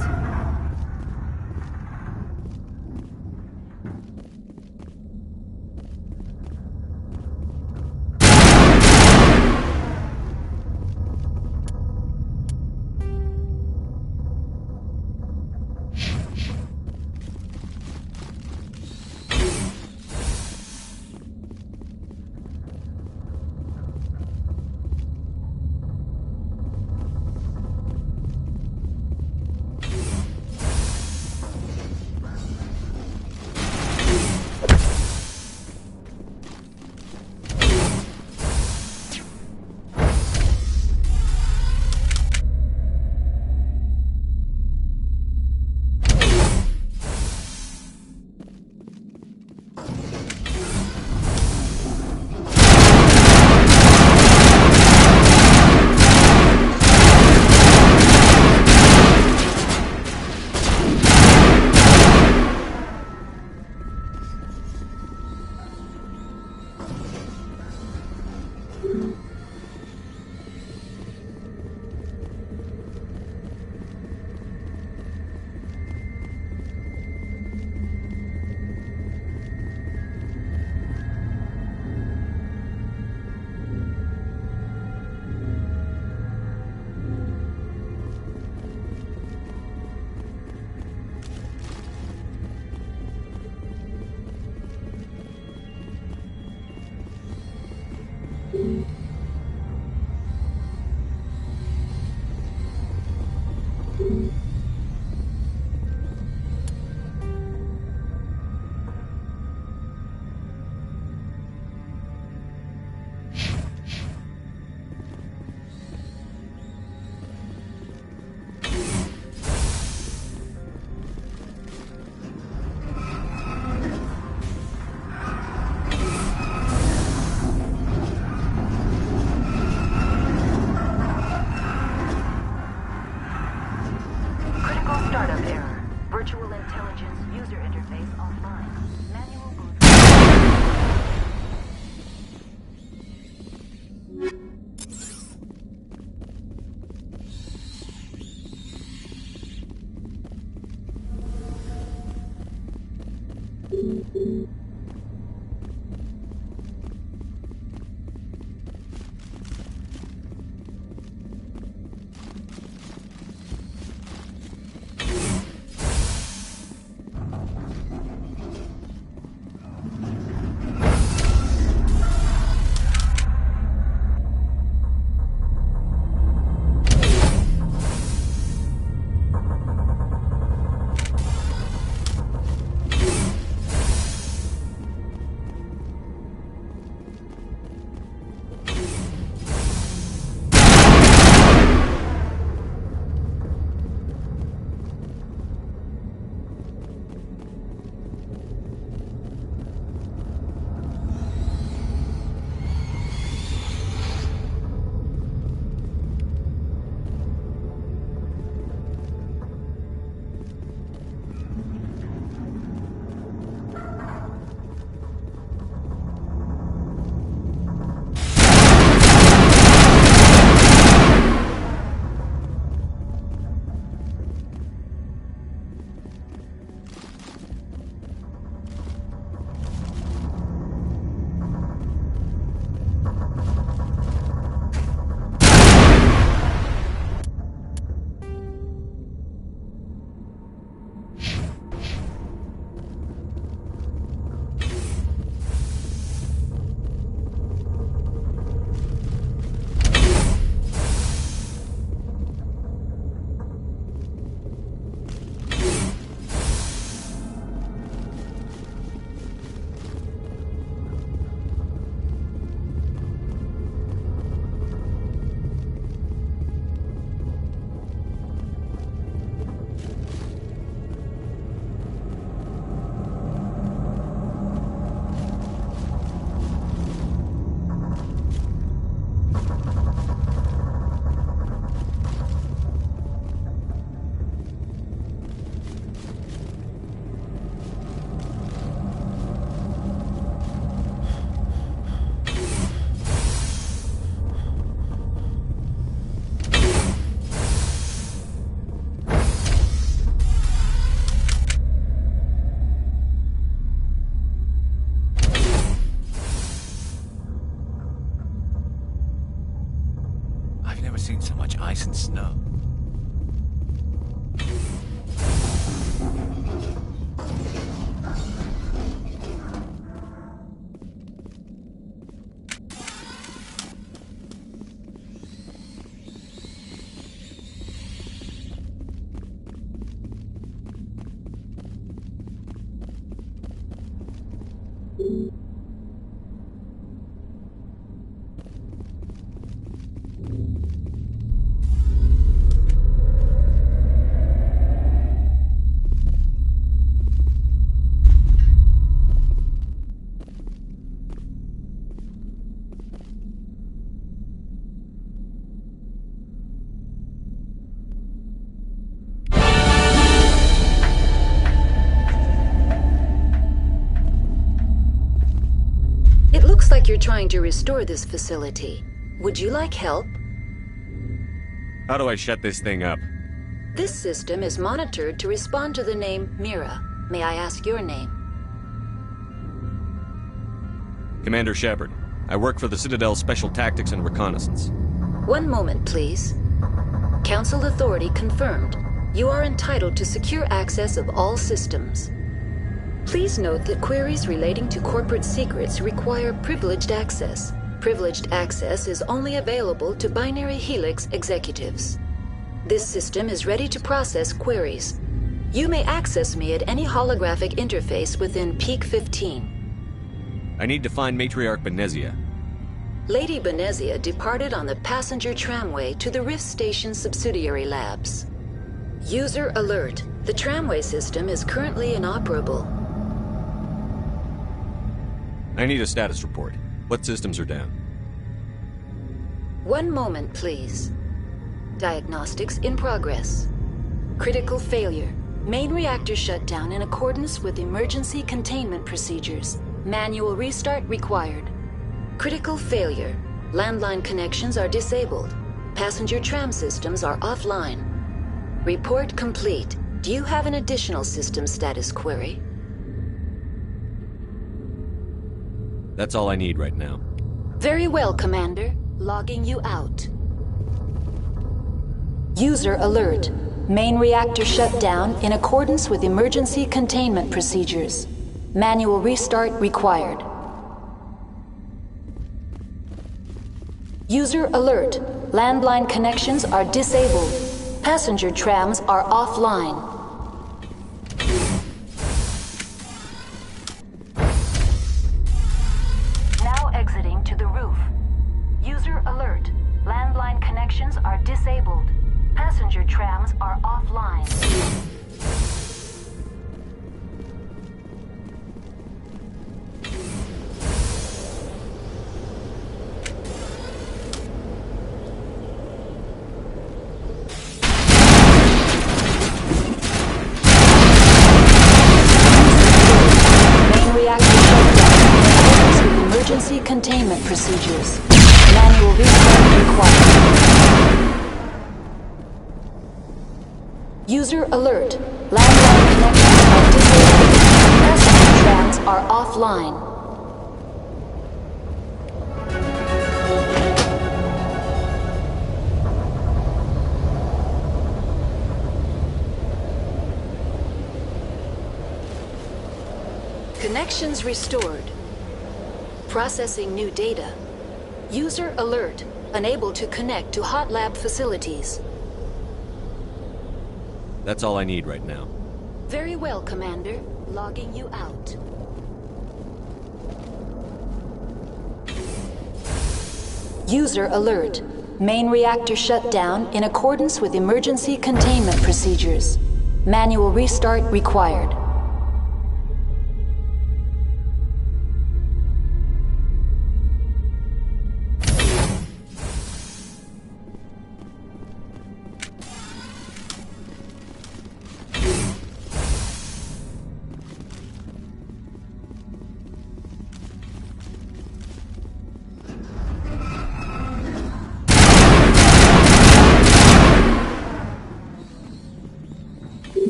Startup error. Virtual intelligence user interface offline. Manual boot. Seen so much ice and snow. Looks like you're trying to restore this facility. Would you like help? How do I shut this thing up? This system is monitored to respond to the name Mira. May I ask your name? Commander Shepard. I work for the Citadel Special Tactics and Reconnaissance. One moment, please. Council authority confirmed. You are entitled to secure access of all systems. Please note that queries relating to corporate secrets require privileged access. Privileged access is only available to Binary Helix executives. This system is ready to process queries. You may access me at any holographic interface within Peak 15. I need to find Matriarch Benezia. Lady Benezia departed on the passenger tramway to the Rift Station subsidiary labs. User alert. The tramway system is currently inoperable. I need a status report. What systems are down? One moment, please. Diagnostics in progress. Critical failure. Main reactor shut down in accordance with emergency containment procedures. Manual restart required. Critical failure. Landline connections are disabled. Passenger tram systems are offline. Report complete. Do you have an additional system status query? That's all I need right now. Very well, Commander. Logging you out. User alert. Main reactor shut down in accordance with emergency containment procedures. Manual restart required. User alert. Landline connections are disabled. Passenger trams are offline. Now exiting to the roof. User alert. Landline connections are disabled. Passenger trams are offline. Main reactor shut down in accordance with emergency containment procedures. Manual restart required. User alert. Landline connections are disabled. Passenger trams are offline. Connections restored. Processing new data. User alert. Unable to connect to hot lab facilities. That's all I need right now. Very well, Commander. Logging you out. User alert. Main reactor shut down in accordance with emergency containment procedures. Manual restart required.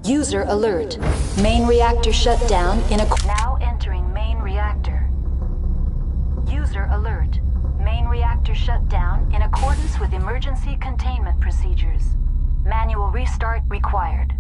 User alert. Main reactor shut down in a... Now entering main reactor. User alert. Main reactor shut down in accordance with emergency containment procedures. Manual restart required.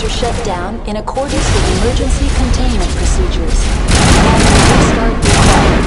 Shut down in accordance with emergency containment procedures. Manual restart required.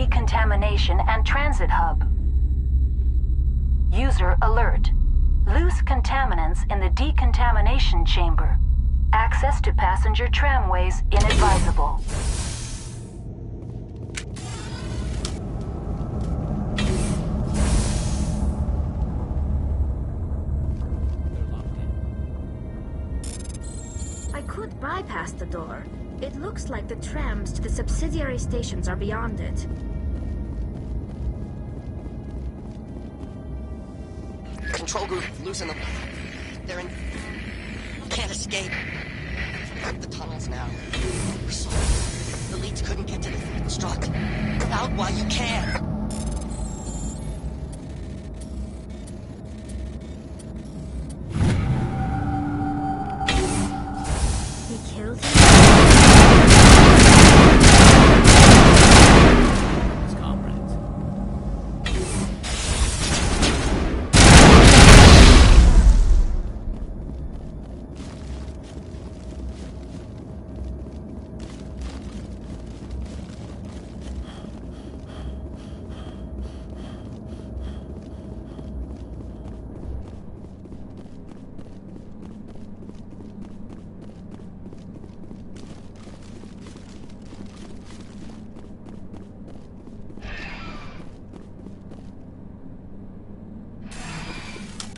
decontamination and transit hub. User alert. Loose contaminants in the decontamination chamber. Access to passenger tramways inadvisable. I could bypass the door. It looks like the trams to the subsidiary stations are beyond it. Control group, loosen them. They're in... Can't escape. The tunnels now. We're sorry. The leads couldn't get to the construct. Out while you can. He killed him? His comrades.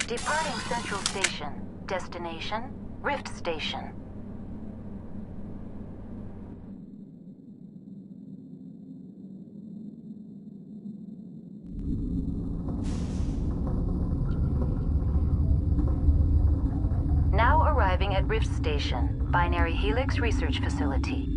Departing Central Station. Destination, Rift Station. Now arriving at Rift Station, Binary Helix Research Facility.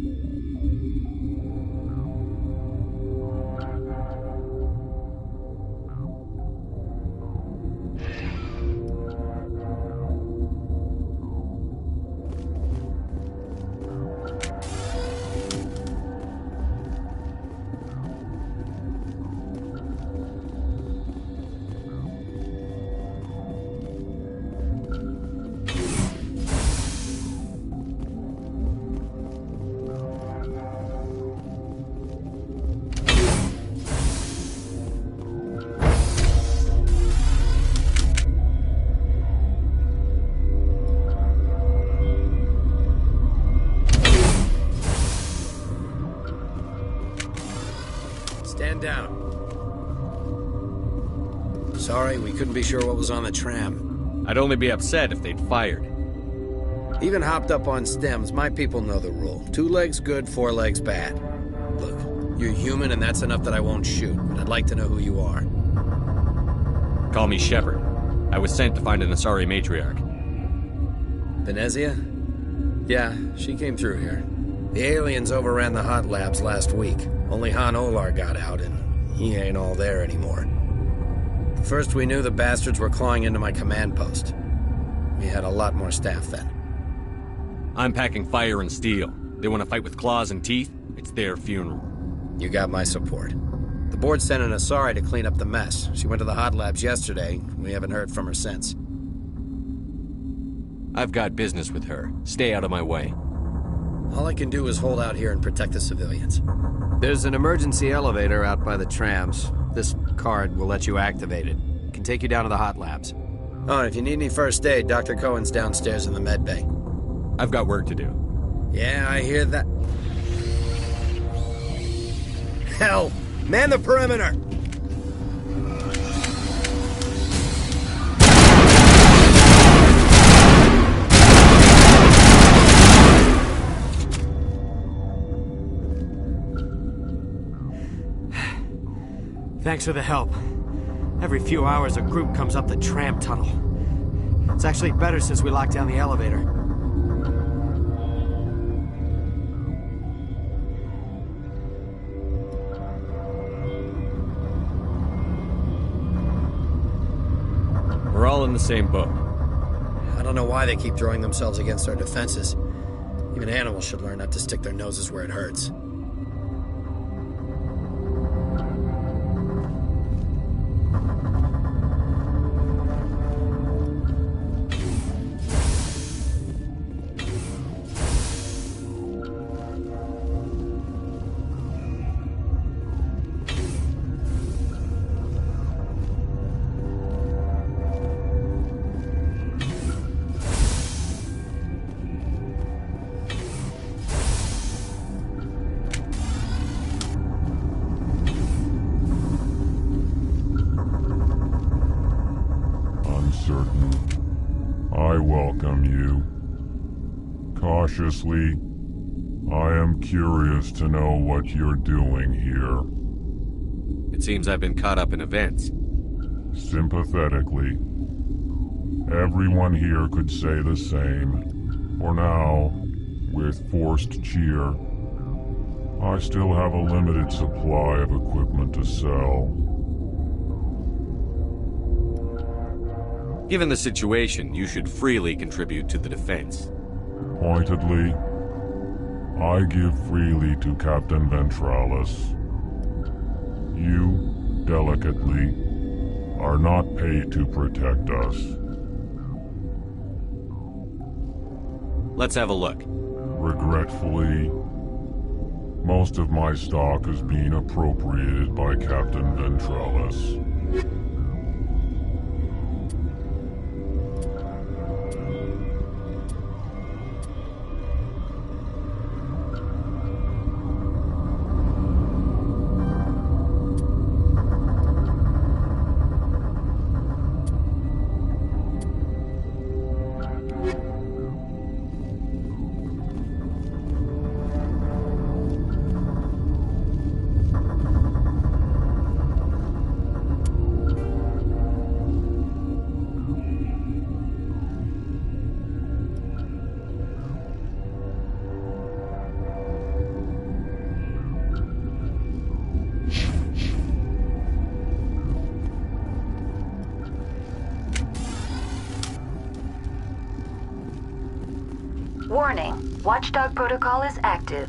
Stand down. Sorry, we couldn't be sure what was on the tram. I'd only be upset if they'd fired. Even hopped up on stems, my people know the rule. 2 legs good, 4 legs bad. Look, you're human and that's enough that I won't shoot, but I'd like to know who you are. Call me Shepard. I was sent to find an Asari matriarch. Venezia? Yeah, she came through here. The aliens overran the hot labs last week. Only Han Olar got out, and he ain't all there anymore. First we knew the bastards were clawing into my command post. We had a lot more staff then. I'm packing fire and steel. They want to fight with claws and teeth? It's their funeral. You got my support. The board sent an Asari to clean up the mess. She went to the hot labs yesterday. We haven't heard from her since. I've got business with her. Stay out of my way. All I can do is hold out here and protect the civilians. There's an emergency elevator out by the trams. This card will let you activate it. It can take you down to the hot labs. Oh, and if you need any first aid, Dr. Cohen's downstairs in the med bay. I've got work to do. Yeah, I hear that. Hell! Man the perimeter! Thanks for the help. Every few hours, a group comes up the tram tunnel. It's actually better since we locked down the elevator. We're all in the same boat. I don't know why they keep throwing themselves against our defenses. Even animals should learn not to stick their noses where it hurts. welcome you. Cautiously, I am curious to know what you're doing here. It seems I've been caught up in events. Sympathetically. Everyone here could say the same. For now, with forced cheer, I still have a limited supply of equipment to sell. Given the situation, you should freely contribute to the defense. Pointedly, I give freely to Captain Ventralis. You, delicately, are not paid to protect us. Let's have a look. Regretfully, most of my stock is being appropriated by Captain Ventralis. Warning, Watchdog protocol is active.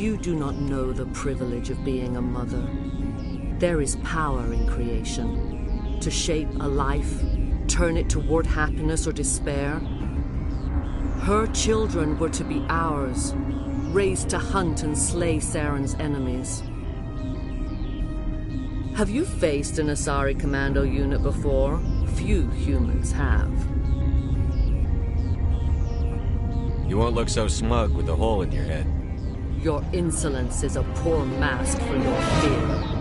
You do not know the privilege of being a mother. There is power in creation. To shape a life, turn it toward happiness or despair. Her children were to be ours, raised to hunt and slay Saren's enemies. Have you faced an Asari commando unit before? Few humans have. You won't look so smug with a hole in your head. Your insolence is a poor mask for your fear.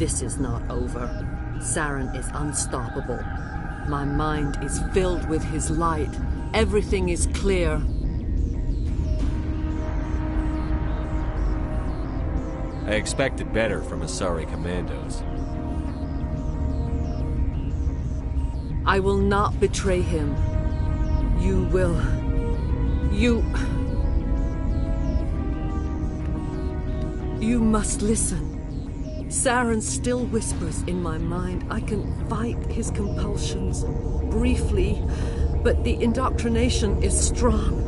This is not over. Saren is unstoppable. My mind is filled with his light. Everything is clear. I expected better from Asari commandos. I will not betray him. You will... You must listen. Saren still whispers in my mind. I can fight his compulsions, briefly, but the indoctrination is strong.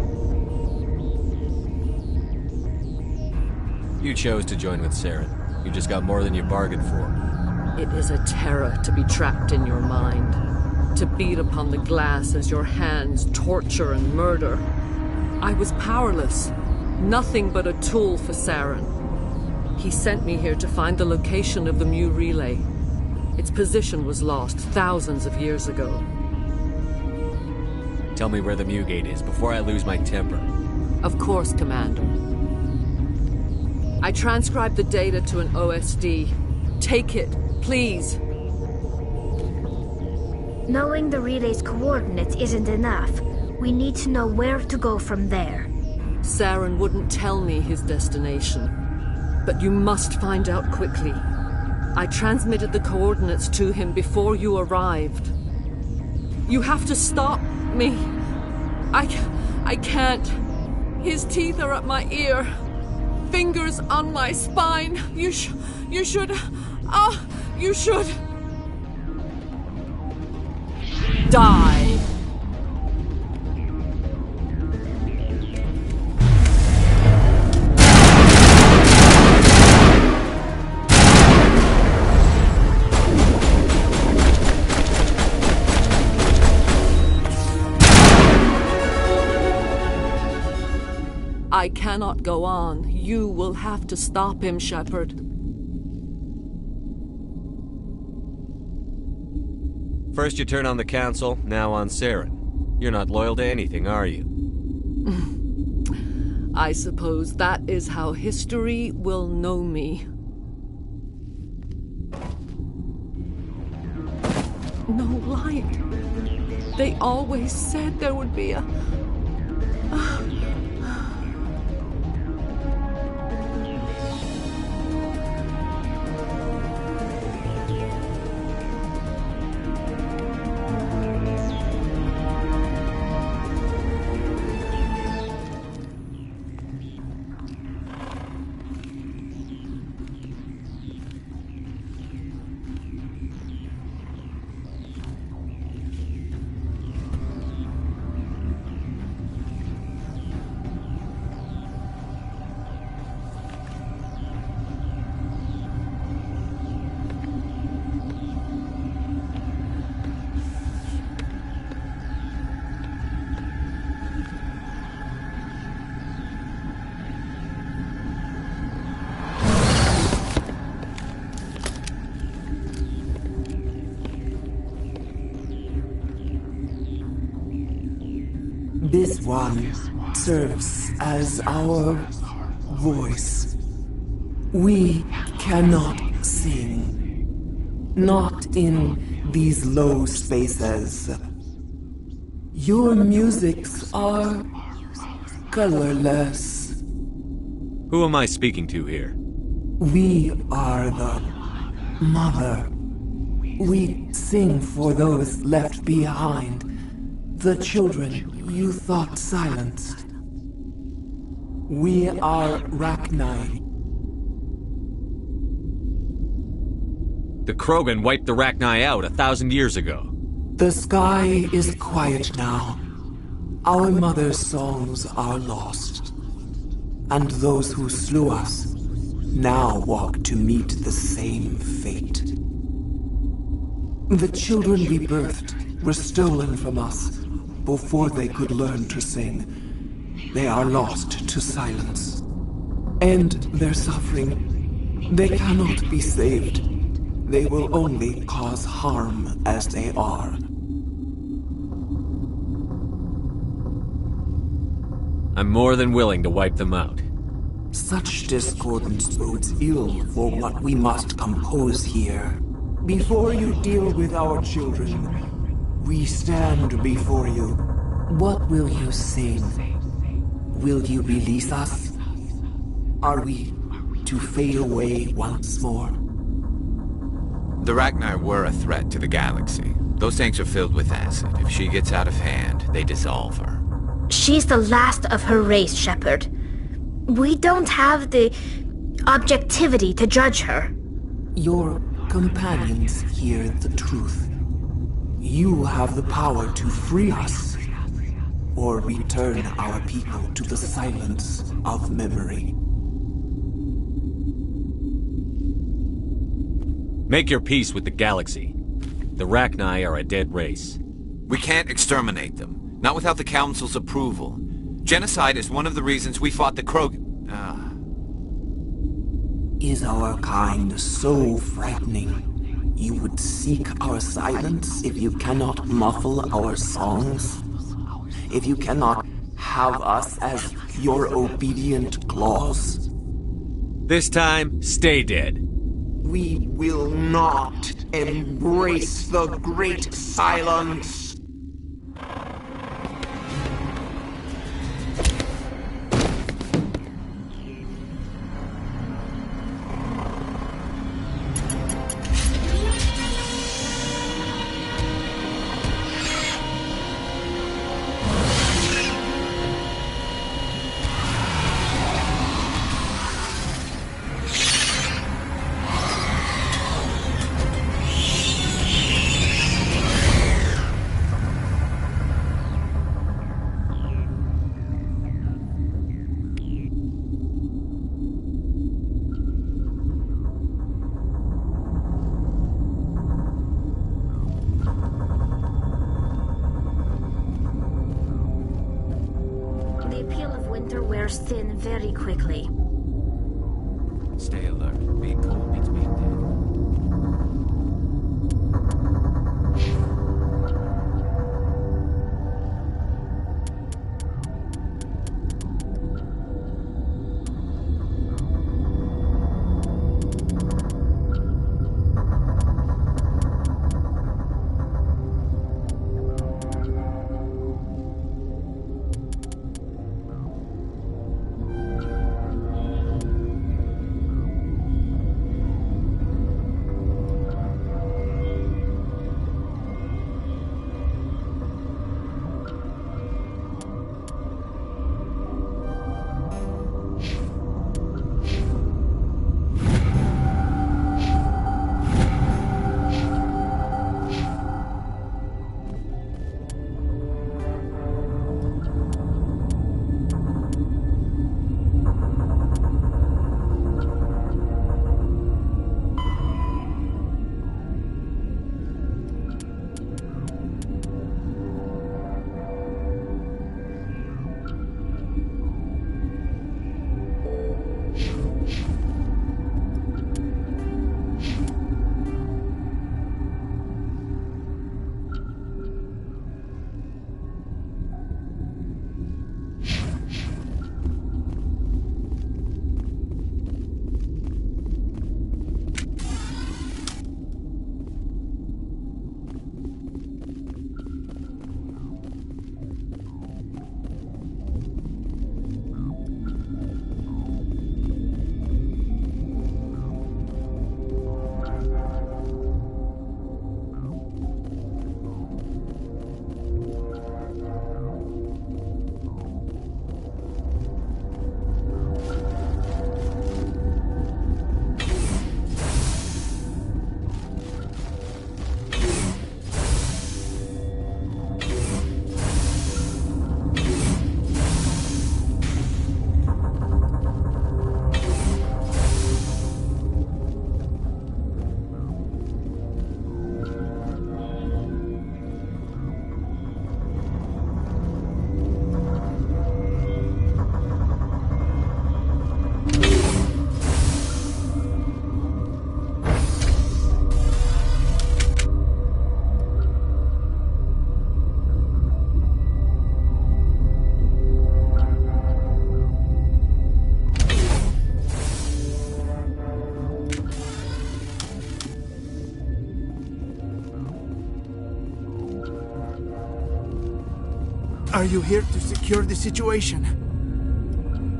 You chose to join with Saren. You just got more than you bargained for. It is a terror to be trapped in your mind, to beat upon the glass as your hands torture and murder. I was powerless, nothing but a tool for Saren. He sent me here to find the location of the Mu relay. Its position was lost thousands of years ago. Tell me where the Mu gate is before I lose my temper. Of course, Commander. I transcribed the data to an OSD. Take it, please. Knowing the relay's coordinates isn't enough. We need to know where to go from there. Saren wouldn't tell me his destination. But you must find out quickly. I transmitted the coordinates to him before you arrived. You have to stop me. I can't. His teeth are at my ear. Fingers on my spine. You should... you should... die. I cannot go on. You will have to stop him, Shepard. First you turn on the Council, now on Saren. You're not loyal to anything, are you? I suppose that is how history will know me. No light. They always said there would be a... This one serves as our voice. We cannot sing. Not in these low spaces. Your musics are colorless. Who am I speaking to here? We are the Mother. We sing for those left behind. The children you thought silenced. We are Rachni. The Krogan wiped the Rachni out 1,000 years ago. The sky is quiet now. Our mother's songs are lost. And those who slew us now walk to meet the same fate. The children we birthed were stolen from us before they could learn to sing. They are lost to silence. And their suffering, they cannot be saved. They will only cause harm as they are. I'm more than willing to wipe them out. Such discordance bodes ill for what we must compose here. Before you deal with our children, we stand before you. What will you sing? Will you release us? Are we to fade away once more? The Rachni were a threat to the galaxy. Those tanks are filled with acid. If she gets out of hand, they dissolve her. She's the last of her race, Shepard. We don't have the objectivity to judge her. Your companions hear the truth. You have the power to free us, or return our people to the silence of memory. Make your peace with the galaxy. The Rachni are a dead race. We can't exterminate them, not without the Council's approval. Genocide is one of the reasons we fought the Krogan. Is our kind so frightening? You would seek our silence if you cannot muffle our songs? If you cannot have us as your obedient claws? This time, stay dead. We will not embrace the great silence. Wears thin very quickly. Stay alert. Being cold means being dead. Are you here to secure the situation?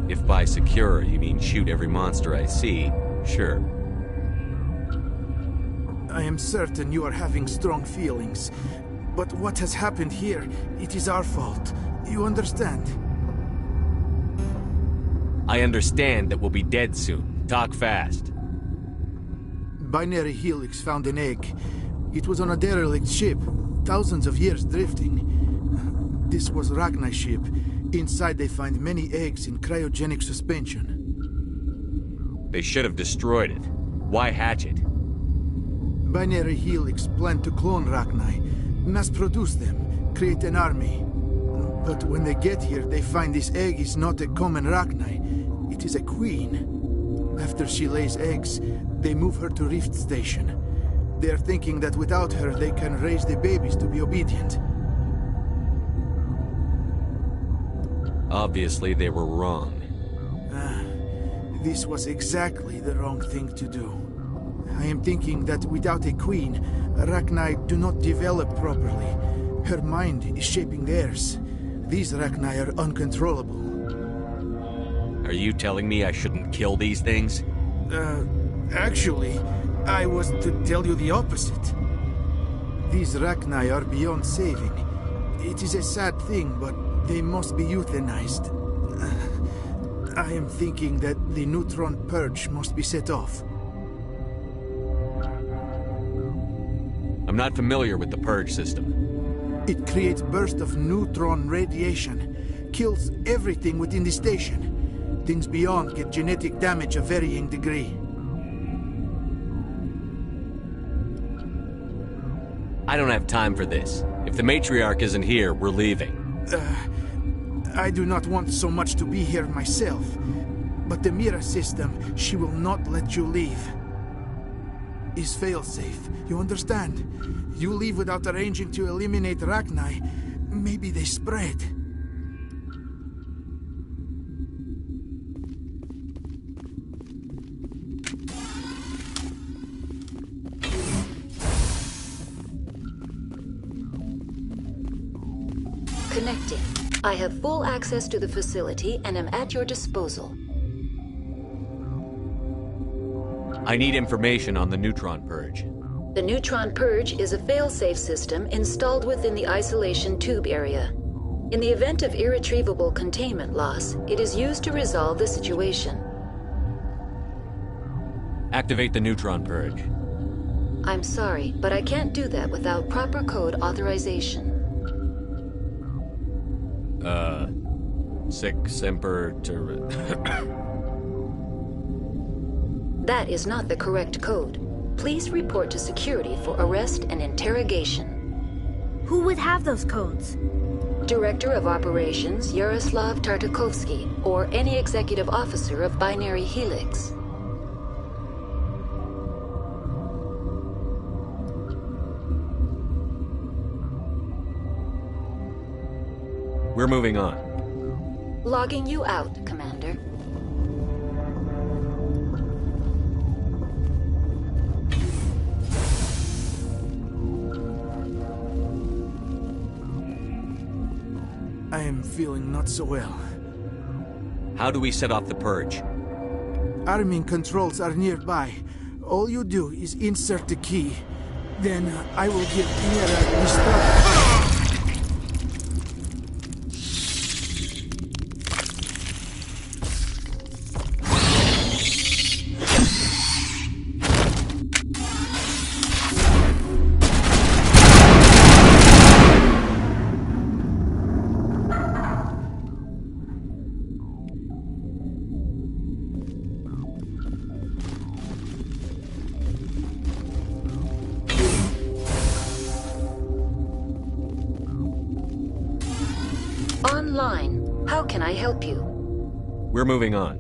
If by secure you mean shoot every monster I see, sure. I am certain you are having strong feelings. But what has happened here, it is our fault. You understand? I understand that we'll be dead soon. Talk fast. Binary Helix found an egg. It was on a derelict ship, thousands of years drifting. This was Rachni's ship. Inside they find many eggs in cryogenic suspension. They should have destroyed it. Why hatch it? Binary Helix planned to clone Rachni, mass-produce them, create an army. But when they get here, they find this egg is not a common Rachni. It is a queen. After she lays eggs, they move her to Rift Station. They are thinking that without her, they can raise the babies to be obedient. Obviously, they were wrong. This was exactly the wrong thing to do. I am thinking that without a queen, Rachni do not develop properly. Her mind is shaping theirs. These Rachni are uncontrollable. Are you telling me I shouldn't kill these things? Actually, I was to tell you the opposite. These Rachni are beyond saving. It is a sad thing, but they must be euthanized. I am thinking that the neutron purge must be set off. I'm not familiar with the purge system. It creates bursts of neutron radiation, kills everything within the station. Things beyond get genetic damage of varying degree. I don't have time for this. If the matriarch isn't here, we're leaving. I do not want so much to be here myself. But the Mira system, she will not let you leave. Is failsafe, you understand? You leave without arranging to eliminate Rachni, maybe they spread. Connecting. I have full access to the facility and am at your disposal. I need information on the neutron purge. The neutron purge is a failsafe system installed within the isolation tube area. In the event of irretrievable containment loss, it is used to resolve the situation. Activate the neutron purge. I'm sorry, but I can't do that without proper code authorization. Sic semper That is not the correct code. Please report to security for arrest and interrogation. Who would have those codes? Director of Operations Yaroslav Tartakovsky, or any executive officer of Binary Helix. We're moving on. Logging you out, Commander. I am feeling not so well. How do we set off the purge? Arming controls are nearby. All you do is insert the key. Then I will give Mira the start. Online. How can I help you? We're moving on.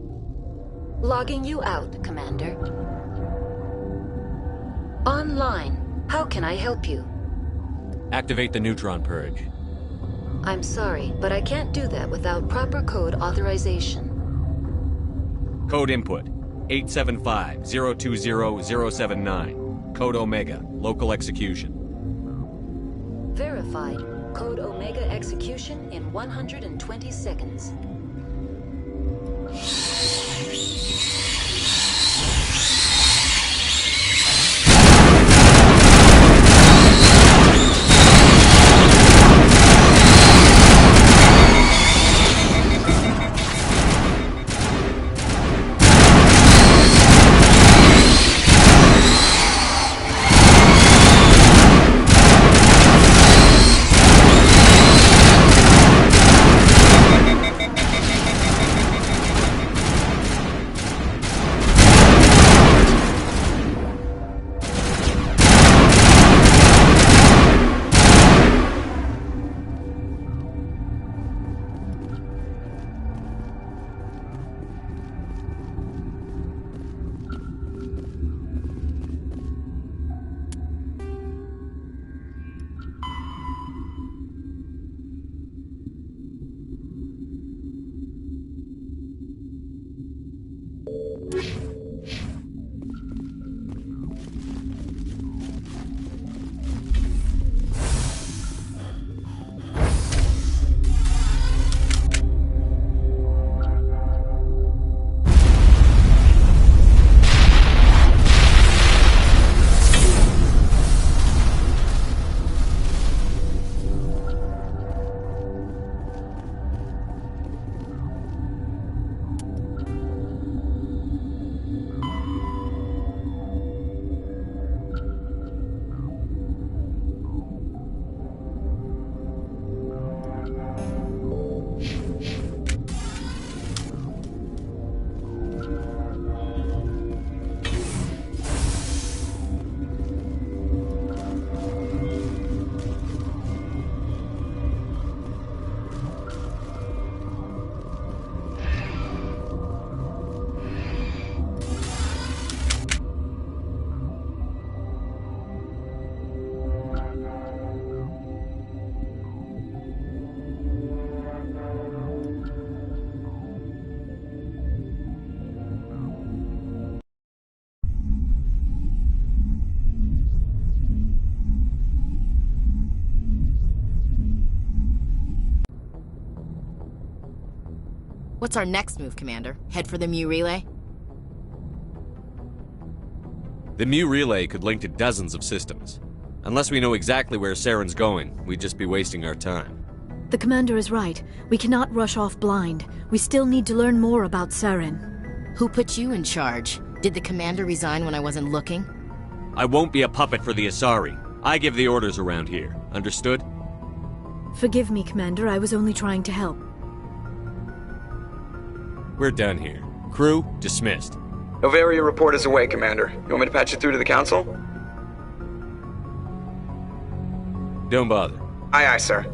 Logging you out, Commander. Online. How can I help you? Activate the neutron purge. I'm sorry, but I can't do that without proper code authorization. Code input 875-020-079. Code Omega. Local execution. Verified. Code Omega execution in 120 seconds. What's our next move, Commander? Head for the Mu Relay? The Mu Relay could link to dozens of systems. Unless we know exactly where Saren's going, we'd just be wasting our time. The Commander is right. We cannot rush off blind. We still need to learn more about Saren. Who put you in charge? Did the Commander resign when I wasn't looking? I won't be a puppet for the Asari. I give the orders around here. Understood? Forgive me, Commander. I was only trying to help. We're done here. Crew, dismissed. Noveria report is away, Commander. You want me to patch it through to the Council? Don't bother. Aye, aye, sir.